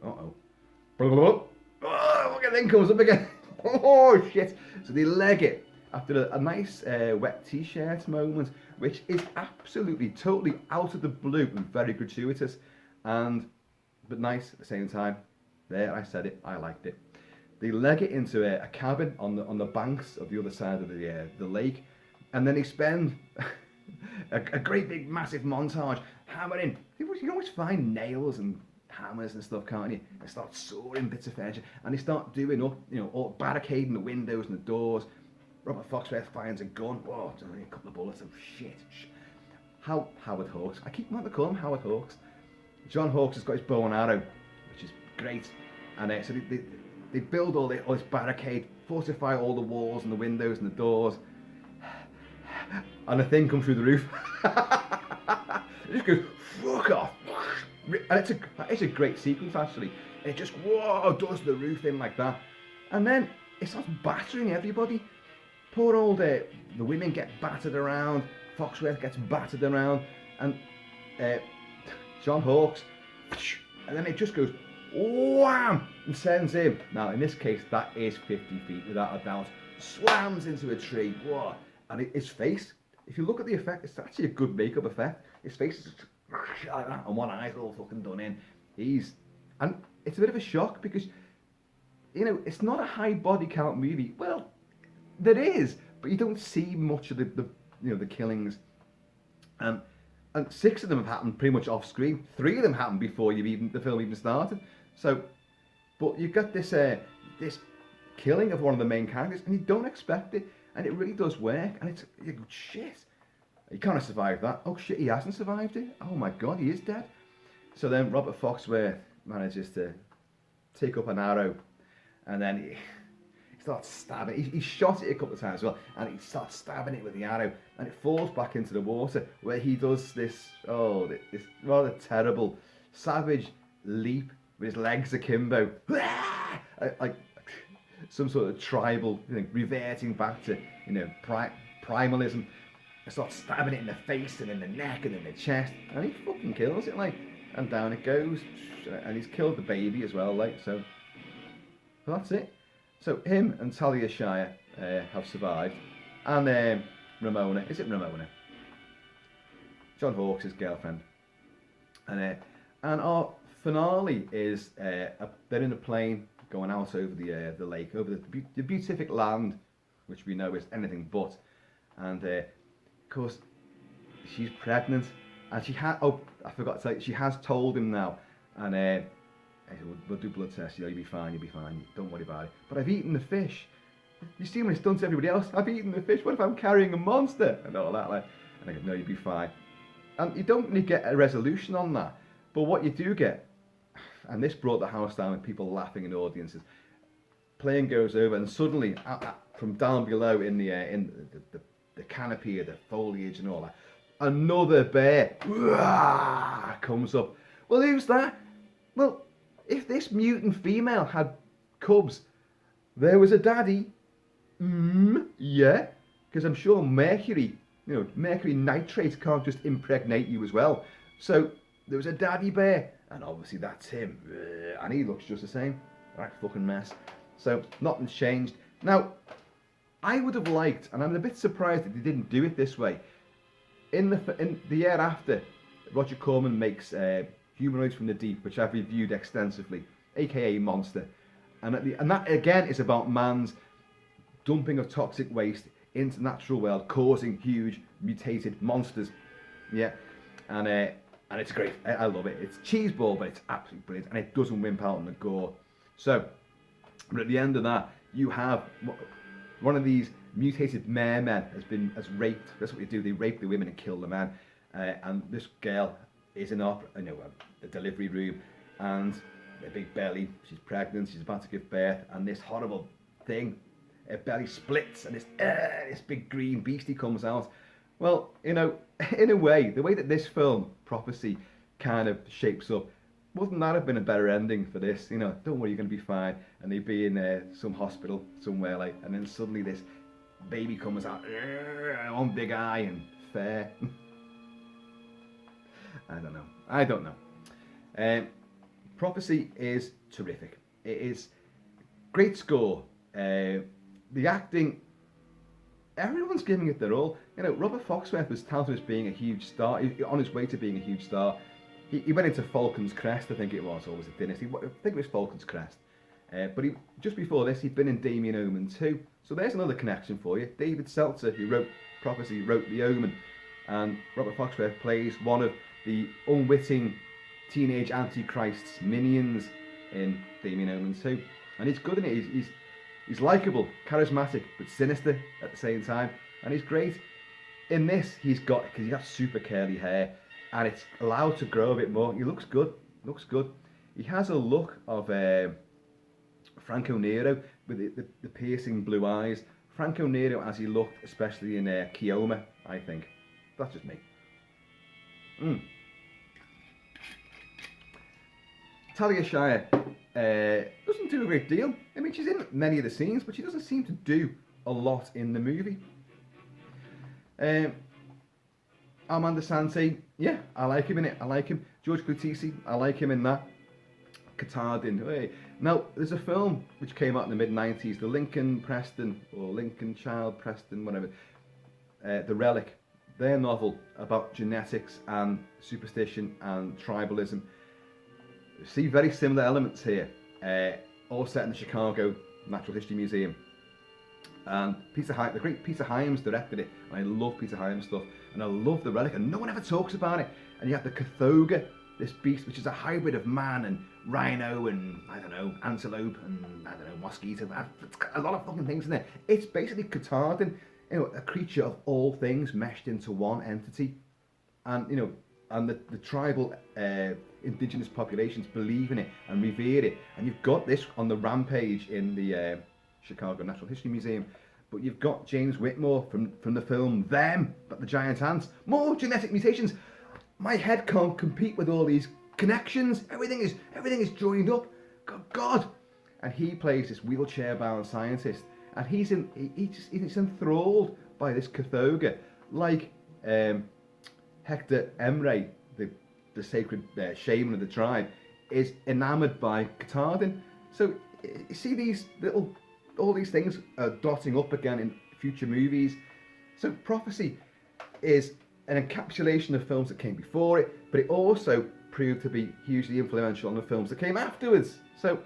blubble, oh, look, and then comes up again. Oh shit! So they leg it after a nice wet t-shirt moment, which is absolutely, totally out of the blue and very gratuitous, but nice at the same time. There, I said it. I liked it. They leg it into a cabin on the banks of the other side of the lake, and then they spend a great big massive montage hammering. You can always find nails and hammers and stuff, can't you? They start sawing bits of furniture, and they start doing up, all barricading the windows and the doors. Robert Foxworth finds a gun. Whoa, it's only a couple of bullets. Oh shit! Howard Hawks. I keep wanting to call him Howard Hawks. John Hawks has got his bow and arrow, which is great, and so they build all this barricade, fortify all the walls and the windows and the doors, and a thing comes through the roof. It just goes fuck off, and it's a great sequence actually. It just does the roof in like that, and then it starts battering everybody. Poor old the women get battered around. Foxworth gets battered around, and John Hawks, and then it just goes wham and sends him. Now in this case, that is 50 feet without a doubt. Slams into a tree. Whoa! And his face. If you look at the effect, it's actually a good makeup effect. His face is just like that, and one eye's all fucking done in. And it's a bit of a shock because it's not a high body count movie. Well, there is, but you don't see much of the killings. And 6 of them have happened pretty much off screen. 3 of them happened before the film even started. So, but you've got this killing of one of the main characters, and you don't expect it, and it really does work. And you go, shit, he can't have survived that. Oh shit, he hasn't survived it. Oh my god, he is dead. So then Robert Foxworth manages to take up an arrow, and then he starts stabbing. He shot it a couple of times as well, and he starts stabbing it with the arrow, and it falls back into the water, where he does this rather terrible, savage leap with his legs akimbo, like some sort of tribal, reverting back to primalism. I start stabbing it in the face and in the neck and in the chest, and he fucking kills it, and down it goes, and he's killed the baby as well, so that's it. So him and Talia Shire have survived, and Ramona, is it Ramona? John Hawks' girlfriend, and our finale is they're in a plane going out over the lake, over the beatific land, which we know is anything but, and of course she's pregnant, and I forgot to tell you, she has told him now, and we'll do blood tests, you'll be fine, don't worry about it. But I've eaten the fish. You see when it's done to everybody else, I've eaten the fish, what if I'm carrying a monster? And all that, and I go, no, you'll be fine. And you don't really get a resolution on that. But what you do get, and this brought the house down with people laughing in audiences, plane goes over, and suddenly, from down below in the canopy of the foliage and all that, another bear comes up. Well, who's that? Well, if this mutant female had cubs, there was a daddy. Yeah, because I'm sure mercury nitrate can't just impregnate you as well. So there was a daddy bear, and obviously that's him, and he looks just the same. Right, fucking mess. So nothing's changed. Now, I would have liked, and I'm a bit surprised that they didn't do it this way. In the year after, Roger Corman makes Humanoids from the Deep, which I've reviewed extensively, aka Monster, and that again is about man's dumping of toxic waste into the natural world, causing huge mutated monsters. Yeah, and it's great. I love it. It's cheeseball, but it's absolutely brilliant, and it doesn't wimp out on the gore. So, but at the end of that, you have one of these mutated mermen has raped. That's what they do. They rape the women and kill the man. And this girl is in a delivery room, and a big belly. She's pregnant. She's about to give birth, and this horrible thing, her belly splits, and this big green beastie comes out. Well, in a way, the way that this film, Prophecy, kind of shapes up, wouldn't that have been a better ending for this? Don't worry, you're going to be fine. And they'd be in some hospital somewhere, and then suddenly this baby comes out, one big eye and fair. I don't know. Prophecy is terrific. It is great score. The acting, everyone's giving it their all. Robert Foxworth was touted as being a huge star, on his way to being a huge star. he went into Falcon's Crest, I think it was, or was it Dynasty? I think it was Falcon's Crest. But just before this, he'd been in Damien Omen too. So there's another connection for you. David Seltzer, who wrote Prophecy, wrote The Omen. And Robert Foxworth plays one of the unwitting teenage antichrists minions in Damien Omen 2. And he's good in it. He's likeable, charismatic, but sinister at the same time. And he's great. In this, because he has super curly hair, and it's allowed to grow a bit more. He looks good. He has a look of Franco Nero with the piercing blue eyes. Franco Nero as he looked, especially in Keoma, I think. That's just me. Talia Shire doesn't do a great deal. I mean, she's in many of the scenes, but she doesn't seem to do a lot in the movie. Armando Sante, yeah, I like him in it. I like him. George Clooney, I like him in that. Catardin. Hey. Now, there's a film which came out in the mid-90s, the Lincoln Preston, or Lincoln Child Preston, whatever, The Relic, their novel about genetics and superstition and tribalism. See very similar elements here, all set in the Chicago Natural History Museum. And the great Peter Hyams directed it, and I love Peter Hyams stuff, and I love The Relic, and no one ever talks about it. And you have the Cathoga, this beast which is a hybrid of man and rhino and, I don't know, antelope and, I don't know, mosquito. It's got a lot of fucking things in there. It's basically Catardin, a creature of all things meshed into one entity. And, and the tribal indigenous populations believe in it and revere it. And you've got this on the rampage in the Chicago Natural History Museum. But you've got James Whitmore from the film Them, but the giant ants. More genetic mutations. My head can't compete with all these connections. Everything is joined up. God. And he plays this wheelchair-bound scientist, and he's enthralled by this Cathoga, like Hector Emre, the sacred shaman of the tribe, is enamoured by Catardin. So you see all these things dotting up again in future movies. So Prophecy is an encapsulation of films that came before it, but it also proved to be hugely influential on the films that came afterwards. So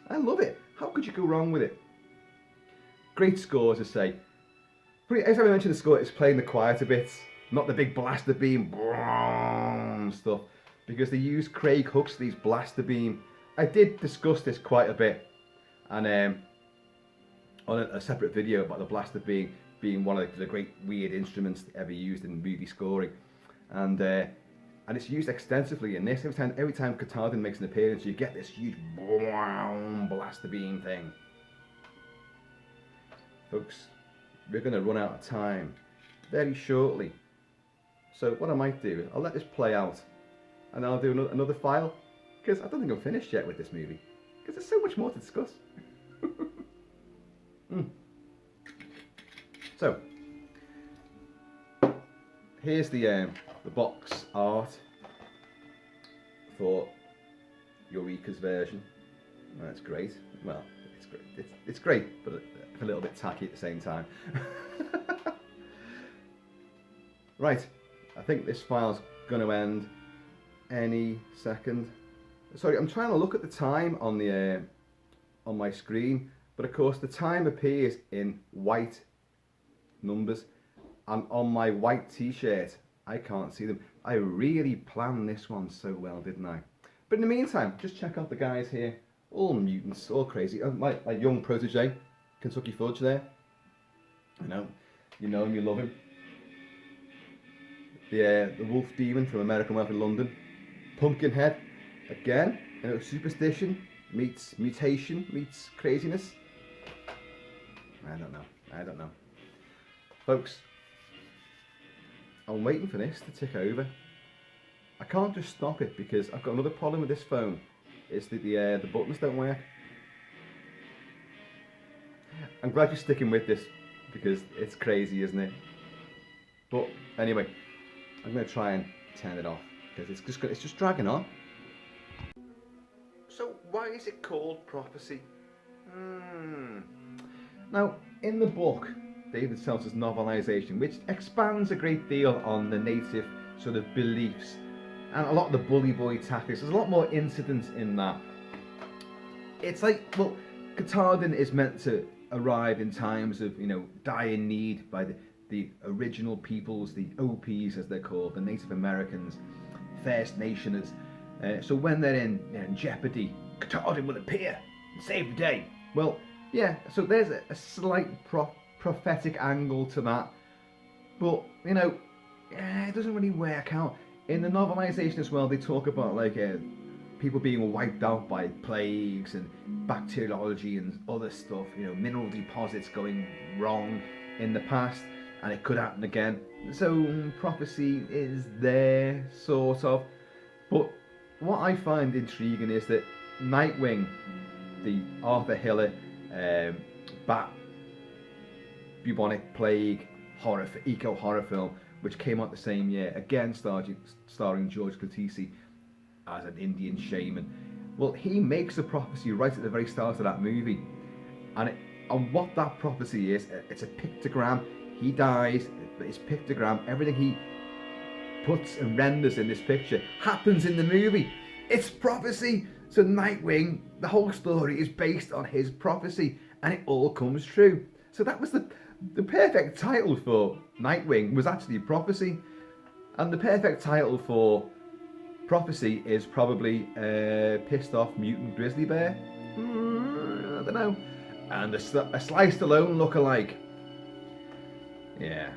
I love it. How could you go wrong with it? Great score, as I say. Every time I mention the score, it's playing the quieter bits, not the big blaster beam stuff, because they used Craig Huxley's blaster beam. I did discuss this quite a bit, and on a separate video about the blaster being one of the great weird instruments ever used in movie scoring, and it's used extensively in this. Every time Catardin makes an appearance, you get this huge blaster beam thing. Folks, we're going to run out of time very shortly, so what I might do, I'll let this play out, and I'll do another file, because I don't think I'm finished yet with this movie, because there's so much more to discuss. So, here's the box art for Eureka's version. That's great. Well, it's great. It's great, but a little bit tacky at the same time. Right, I think this file's going to end any second. Sorry, I'm trying to look at the time on the on my screen, but of course the time appears in white numbers, and on my white t-shirt I can't see them. I really planned this one so well, didn't I? But in the meantime, just check out the guys here, all mutants, all crazy. My young protege, Kentucky Fudge there. You know him, you love him. The Wolf Demon from American Werewolf in London. Pumpkinhead, again, superstition meets mutation meets craziness. I don't know. Folks, I'm waiting for this to tick over. I can't just stop it because I've got another problem with this phone. It's that the buttons don't work. I'm glad you're sticking with this because it's crazy, isn't it? But anyway, I'm going to try and turn it off because it's just dragging on. So why is it called Prophecy? Now, in the book, David Seltzer's novelisation, which expands a great deal on the native sort of beliefs and a lot of the bully boy tactics. There's a lot more incidents in that. It's like, well, Katahdin is meant to arrive in times of, dire need by the original peoples, the OPs as they're called, the Native Americans, First Nationers. So when they're in jeopardy, Katahdin will appear and save the day. Well, yeah, so there's a slight prophetic angle to that. But, it doesn't really work out. In the novelization as well, they talk about people being wiped out by plagues and bacteriology and other stuff, mineral deposits going wrong in the past, and it could happen again. So prophecy is there, sort of. But what I find intriguing is that Nightwing, the Arthur Hiller bat bubonic plague eco horror film, which came out the same year, again starring George Kilty as an Indian shaman. Well, he makes a prophecy right at the very start of that movie, and what that prophecy is, it's a pictogram. He dies, but his pictogram, everything he puts and renders in this picture happens in the movie. It's prophecy. So Nightwing, the whole story is based on his prophecy, and it all comes true. So that was the perfect title for Nightwing, was actually prophecy, and the perfect title for prophecy is probably Pissed Off Mutant Grizzly Bear. I don't know. And a Sly Stallone lookalike. Yeah.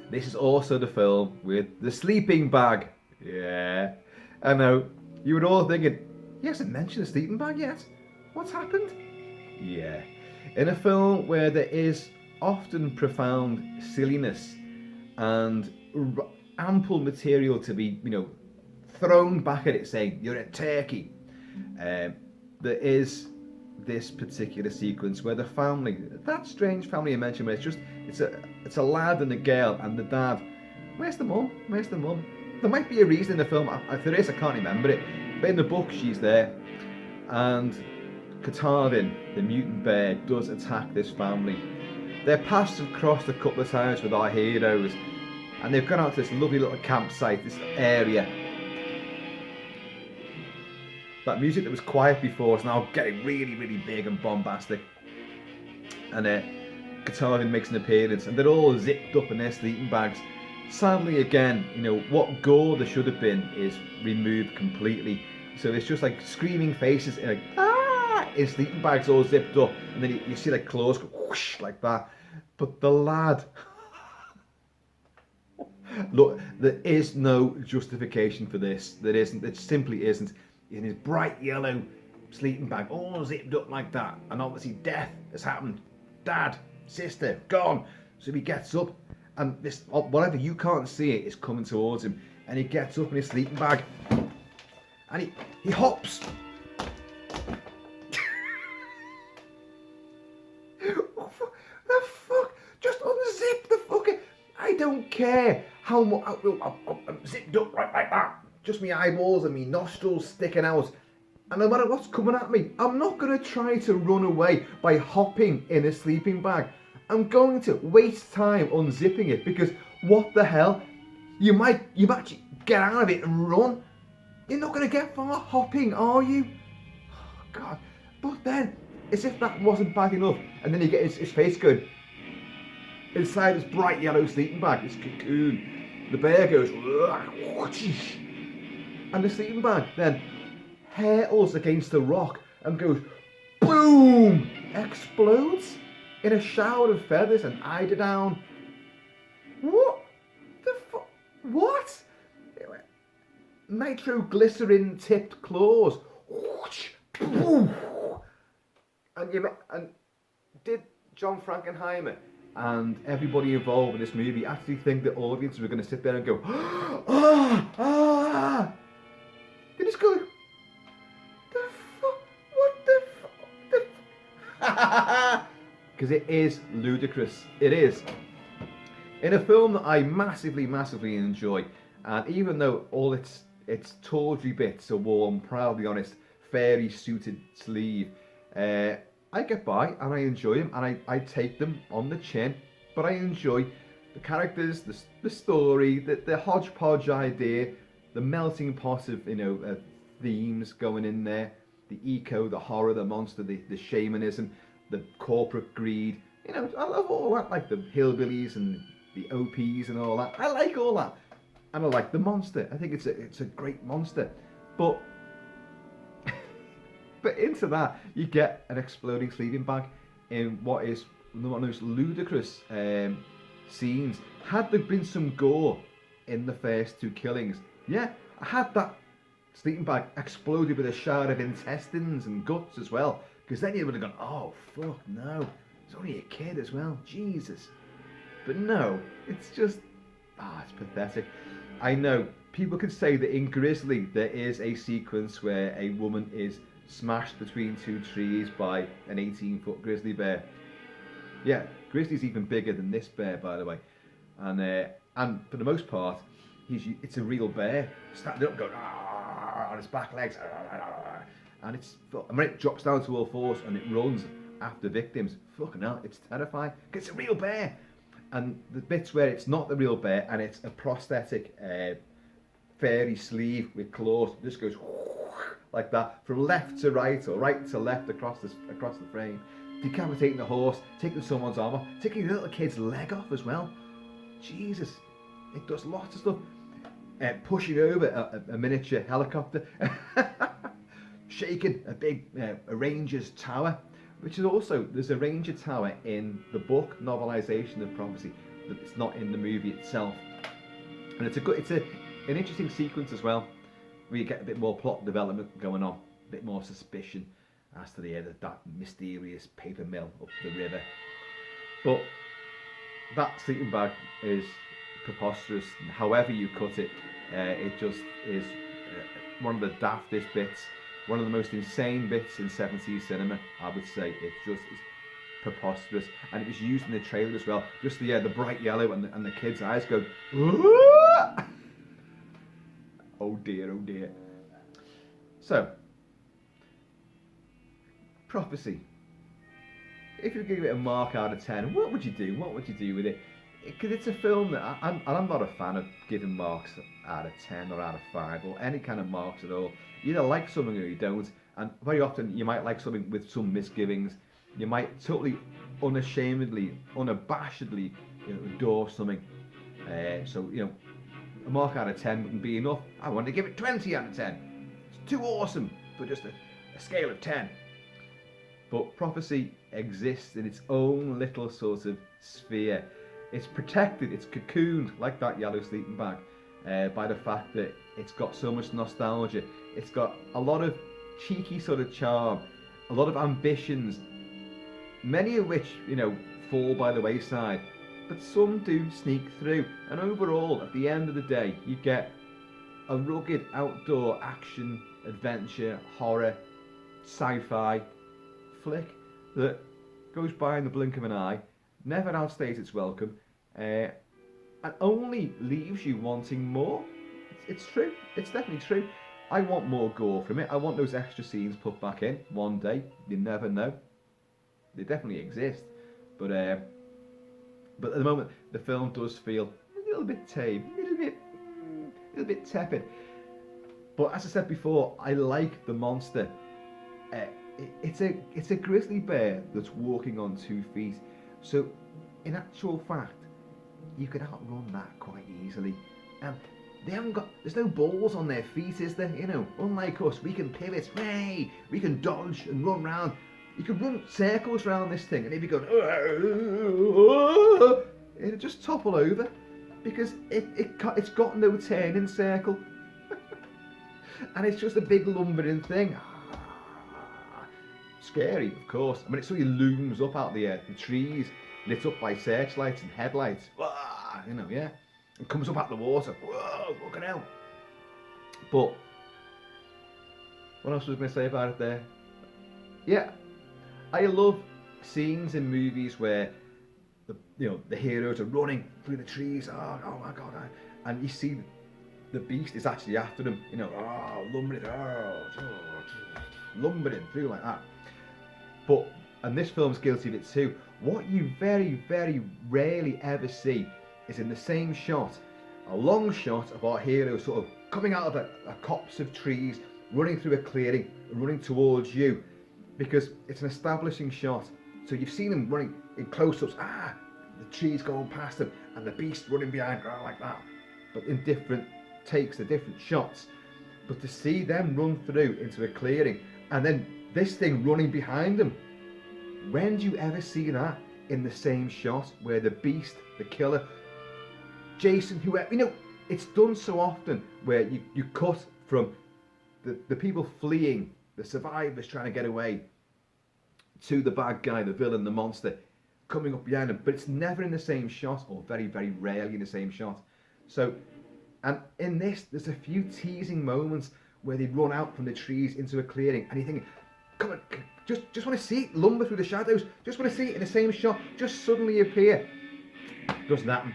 This is also the film with the sleeping bag. Yeah. I know. You were all thinking, he hasn't mentioned the sleeping bag yet. What's happened? Yeah. In a film where there is often profound silliness and ample material to be, thrown back at it saying, you're a turkey. There is this particular sequence where the family, that strange family I mentioned, where it's a lad and a girl, and the dad, where's the mum? There might be a reason in the film, if there is, I can't remember it, but in the book she's there, and Katahdin, the mutant bear, does attack this family. Their paths have crossed a couple of times with our heroes, and they've gone out to this lovely little campsite, this area. That music that was quiet before is now getting really, really big and bombastic. And Katahdin makes an appearance, and they're all zipped up in their sleeping bags. Sadly, again, what gore there should have been is removed completely. So it's just like screaming faces in sleeping bags all zipped up, and then you see claws go whoosh like that. But the lad, look, there is no justification for this. There isn't. It simply isn't. In his bright yellow sleeping bag, all zipped up like that, and obviously death has happened. Dad, sister, gone. So he gets up, and this whatever, you can't see it, is coming towards him, and he gets up in his sleeping bag, and he hops. The fuck? Just unzip the fucking. I don't care how much. I'm zipped up right like that. Just my eyeballs and my nostrils sticking out. And no matter what's coming at me, I'm not going to try to run away by hopping in a sleeping bag. I'm going to waste time unzipping it, because what the hell? You might actually get out of it and run. You're not going to get far hopping, are you? Oh, God. But then, as if that wasn't bad enough, and then you get his face going inside this bright yellow sleeping bag, this cocoon. The bear goes, and the sleeping bag then hurtles against the rock and goes boom, explodes in a shower of feathers and eiderdown. What the fuck? What? Nitroglycerin tipped claws. Boom. And did John Frankenheimer and everybody involved in this movie actually think the audience were going to sit there and go, ah? They just go, the fuck? What the fuck? Because it is ludicrous. It is. In a film that I massively, massively enjoy, and even though all its tawdry bits are worn proudly on its fairy suited sleeve, I get by and I enjoy them, and I take them on the chin, but I enjoy the characters, the story, the hodgepodge idea. the melting pot of themes going in there. The eco, the horror, the monster, the shamanism, the corporate greed. I love all that, like the hillbillies and the OPs and all that. I like all that, and I like the monster. I think it's a great monster, but into that you get an exploding sleeping bag in what is one of those ludicrous scenes. Had there been some gore in the first 2 killings, yeah, I had that sleeping bag exploded with a shower of intestines and guts as well, because then you would have gone, oh fuck no, it's only a kid as well, Jesus. But no, it's just, it's pathetic. I know people could say that in Grizzly there is a sequence where a woman is smashed between 2 trees by an 18-foot grizzly bear. Yeah, Grizzly's even bigger than this bear, by the way, and for the most part it's a real bear standing up going on its back legs, and when it drops down to all fours and it runs after victims, fucking hell, it's terrifying, because it's a real bear. And the bits where it's not the real bear and it's a prosthetic fairy sleeve with claws, just goes like that from left to right or right to left across the frame, decapitating the horse, taking someone's arm off, taking a little kid's leg off as well. Jesus, it does lots of stuff. Pushing over a miniature helicopter, shaking a big a ranger's tower, which is also, there's a ranger tower in the book novelisation of Prophecy, but it's not in the movie itself. And it's an interesting sequence as well, where you get a bit more plot development going on, a bit more suspicion as to that mysterious paper mill up the river. But that sleeping bag is preposterous. However you cut it, it just is one of the daftest bits, one of the most insane bits in 70s cinema, I would say. It just is preposterous, and it was used in the trailer as well. Just the bright yellow and the kids' eyes go, Aah! Oh dear, oh dear. So, Prophecy. If you give it a mark out of 10, what would you do? What would you do with it? Because it's a film that I'm not a fan of giving marks out of 10 or out of 5 or any kind of marks at all. You either like something or you don't, and very often you might like something with some misgivings. You might totally, unashamedly, unabashedly, adore something. So a mark out of 10 wouldn't be enough. I want to give it 20 out of 10. It's too awesome for just a scale of 10. But Prophecy exists in its own little sort of sphere. It's protected, it's cocooned, like that yellow sleeping bag, by the fact that it's got so much nostalgia. It's got a lot of cheeky sort of charm, a lot of ambitions, many of which, fall by the wayside, but some do sneak through. And overall, at the end of the day, you get a rugged outdoor action, adventure, horror, sci-fi flick that goes by in the blink of an eye, never outstays its welcome, and only leaves you wanting more. It's true. It's definitely true. I want more gore from it. I want those extra scenes put back in one day. You never know. They definitely exist, but at the moment the film does feel a little bit tame, a little bit tepid. But as I said before, I like the monster. It's a grizzly bear that's walking on 2 feet. So, in actual fact, you can outrun that quite easily. They haven't got, there's no balls on their feet, is there? Unlike us, we can pivot, hey, we can dodge and run round. You can run circles around this thing, and if you go, it'll just topple over, because it's got no turning circle. And it's just a big lumbering thing. Scary, of course. I mean, it suddenly looms up out the trees, lit up by searchlights and headlights. Yeah. And comes up out the water. Whoa, fucking hell. But, what else was I going to say about it there? Yeah, I love scenes in movies where the heroes are running through the trees. Oh my God. And you see the beast is actually after them. Lumbering through like that. And this film's guilty of it too. What you very, very rarely ever see is in the same shot, a long shot of our hero sort of coming out of a copse of trees, running through a clearing, running towards you, because it's an establishing shot. So you've seen him running in close-ups, the trees going past him, and the beast running behind like that, but in different takes, the different shots. But to see them run through into a clearing, and then this thing running behind them, when do you ever see that in the same shot, where the beast, the killer, Jason, whoever, it's done so often where you cut from the people fleeing, the survivors trying to get away, to the bad guy, the villain, the monster, coming up behind them, but it's never in the same shot, or very, very rarely in the same shot. So, and in this, there's a few teasing moments where they run out from the trees into a clearing, and you're thinking, come on, just want to see it lumber through the shadows, just want to see it in the same shot, just suddenly appear. Doesn't happen.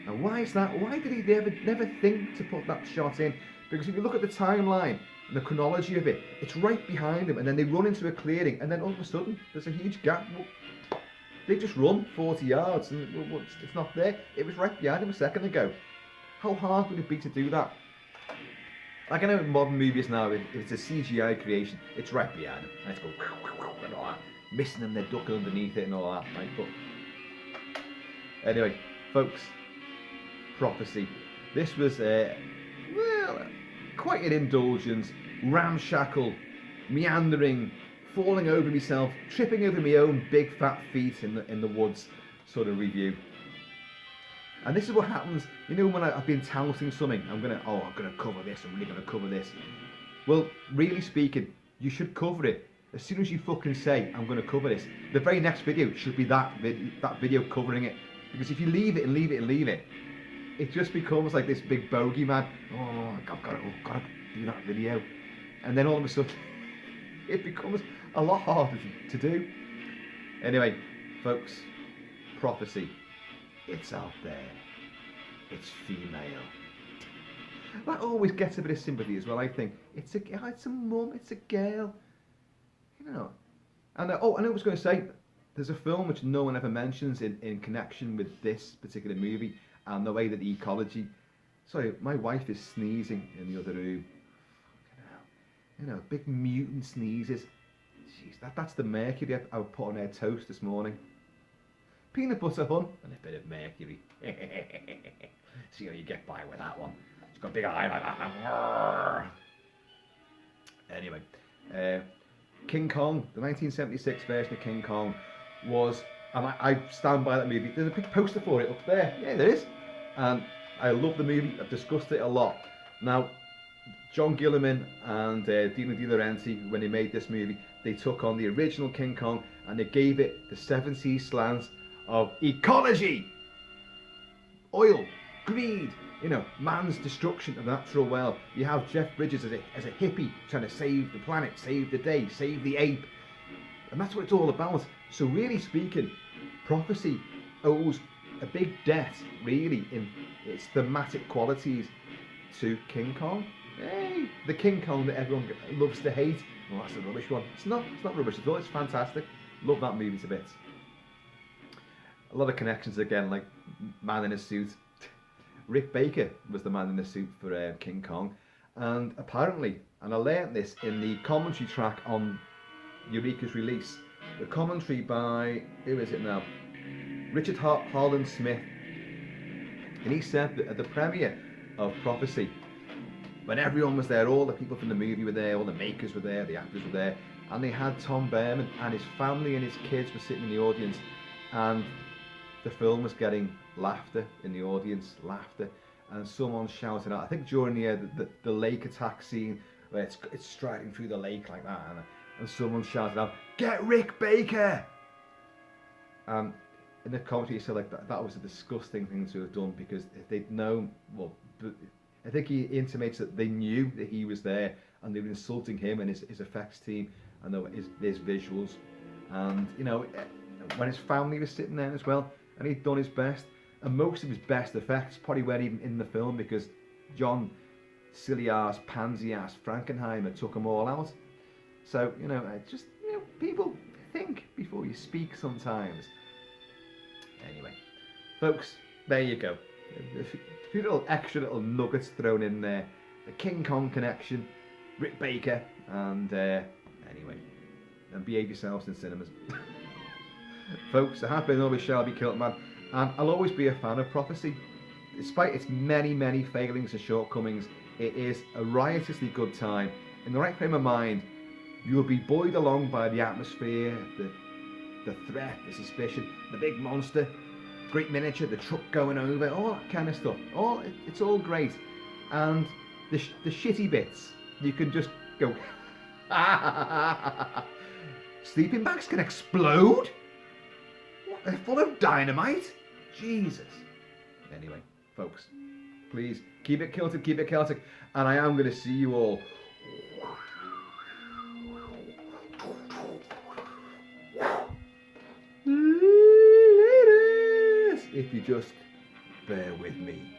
And why is that? Why did he never think to put that shot in? Because if you look at the timeline and the chronology of it, it's right behind him, and then they run into a clearing, and then all of a sudden there's a huge gap. They just run 40 yards, and it's not there. It was right behind him a second ago. How hard would it be to do that? Like I know in modern movies now, if it's a CGI creation, it's right behind them. Let's go and all that, missing them, they're ducking underneath it and all that. Right? But anyway, folks, Prophecy. This was quite an indulgence, ramshackle, meandering, falling over myself, tripping over my own big fat feet in the woods sort of review. And this is what happens, when I've been touting something, I'm gonna cover this, I'm really gonna cover this. Well, really speaking, you should cover it. As soon as you fucking say, I'm gonna cover this, the very next video should be that video covering it. Because if you leave it, it just becomes like this big bogeyman. Oh, I've got to do that video. And then all of a sudden, it becomes a lot harder to do. Anyway, folks, Prophecy. It's out there. It's female. That always gets a bit of sympathy as well, I think. It's a mum, it's a girl. And I was going to say, there's a film which no one ever mentions in connection with this particular movie and the way that the ecology. Sorry, my wife is sneezing in the other room. Big mutant sneezes. Jeez, that's the mercury I put on her toast this morning. Peanut butter, hun, and a bit of mercury. See how you get by with that one. It's got a big eye like that. Anyway, King Kong, the 1976 version of King Kong was, and I stand by that movie. There's a big poster for it up there. Yeah, there is. And I love the movie. I've discussed it a lot. Now, John Gilliman and Dino De Laurenti, when they made this movie, they took on the original King Kong and they gave it the 70s slant of ecology, oil, greed, man's destruction of the natural world. You have Jeff Bridges as a hippie trying to save the planet, save the day, save the ape. And that's what it's all about. So really speaking, Prophecy owes a big debt, really, in its thematic qualities to King Kong. Hey, the King Kong that everyone loves to hate. Well, that's a rubbish one. It's not rubbish at all. It's fantastic. Love that movie to bits. A lot of connections again, like Man in a Suit. Rick Baker was the man in the suit for King Kong, and apparently, and I learnt this in the commentary track on Eureka's release, the commentary by, who is it now? Richard Harlan Smith, and he said that at the premiere of Prophecy, when everyone was there, all the people from the movie were there, all the makers were there, the actors were there, and they had Tom Behrman and his family and his kids were sitting in the audience, and the film was getting laughter in the audience, and someone shouted out, I think during the lake attack scene, where it's striding through the lake like that, and someone shouted out, "Get Rick Baker!" And in the commentary he said that was a disgusting thing to have done, because if they'd known, I think he intimates that they knew that he was there, and they were insulting him and his effects team and his visuals, and when his family was sitting there as well, and he'd done his best, and most of his best effects probably weren't even in the film, because John silly ass, pansy ass Frankenheimer took them all out. So people think before you speak sometimes. Anyway, folks, there you go. A few little extra little nuggets thrown in there. The King Kong connection, Rick Baker, and anyway, and behave yourselves in cinemas. Folks, I have been always shall be Kilt-Man, and I'll always be a fan of Prophecy. Despite its many, many failings and shortcomings, it is a riotously good time. In the right frame of mind, you'll be buoyed along by the atmosphere, the threat, the suspicion, the big monster, great miniature, the truck going over, all that kind of stuff. It's all great. And the shitty bits, you can just go, sleeping bags can explode? What, they're full of dynamite? Jesus. Anyway, folks, please keep it Kilted, keep it Celtic, and I am going to see you all later, if you just bear with me.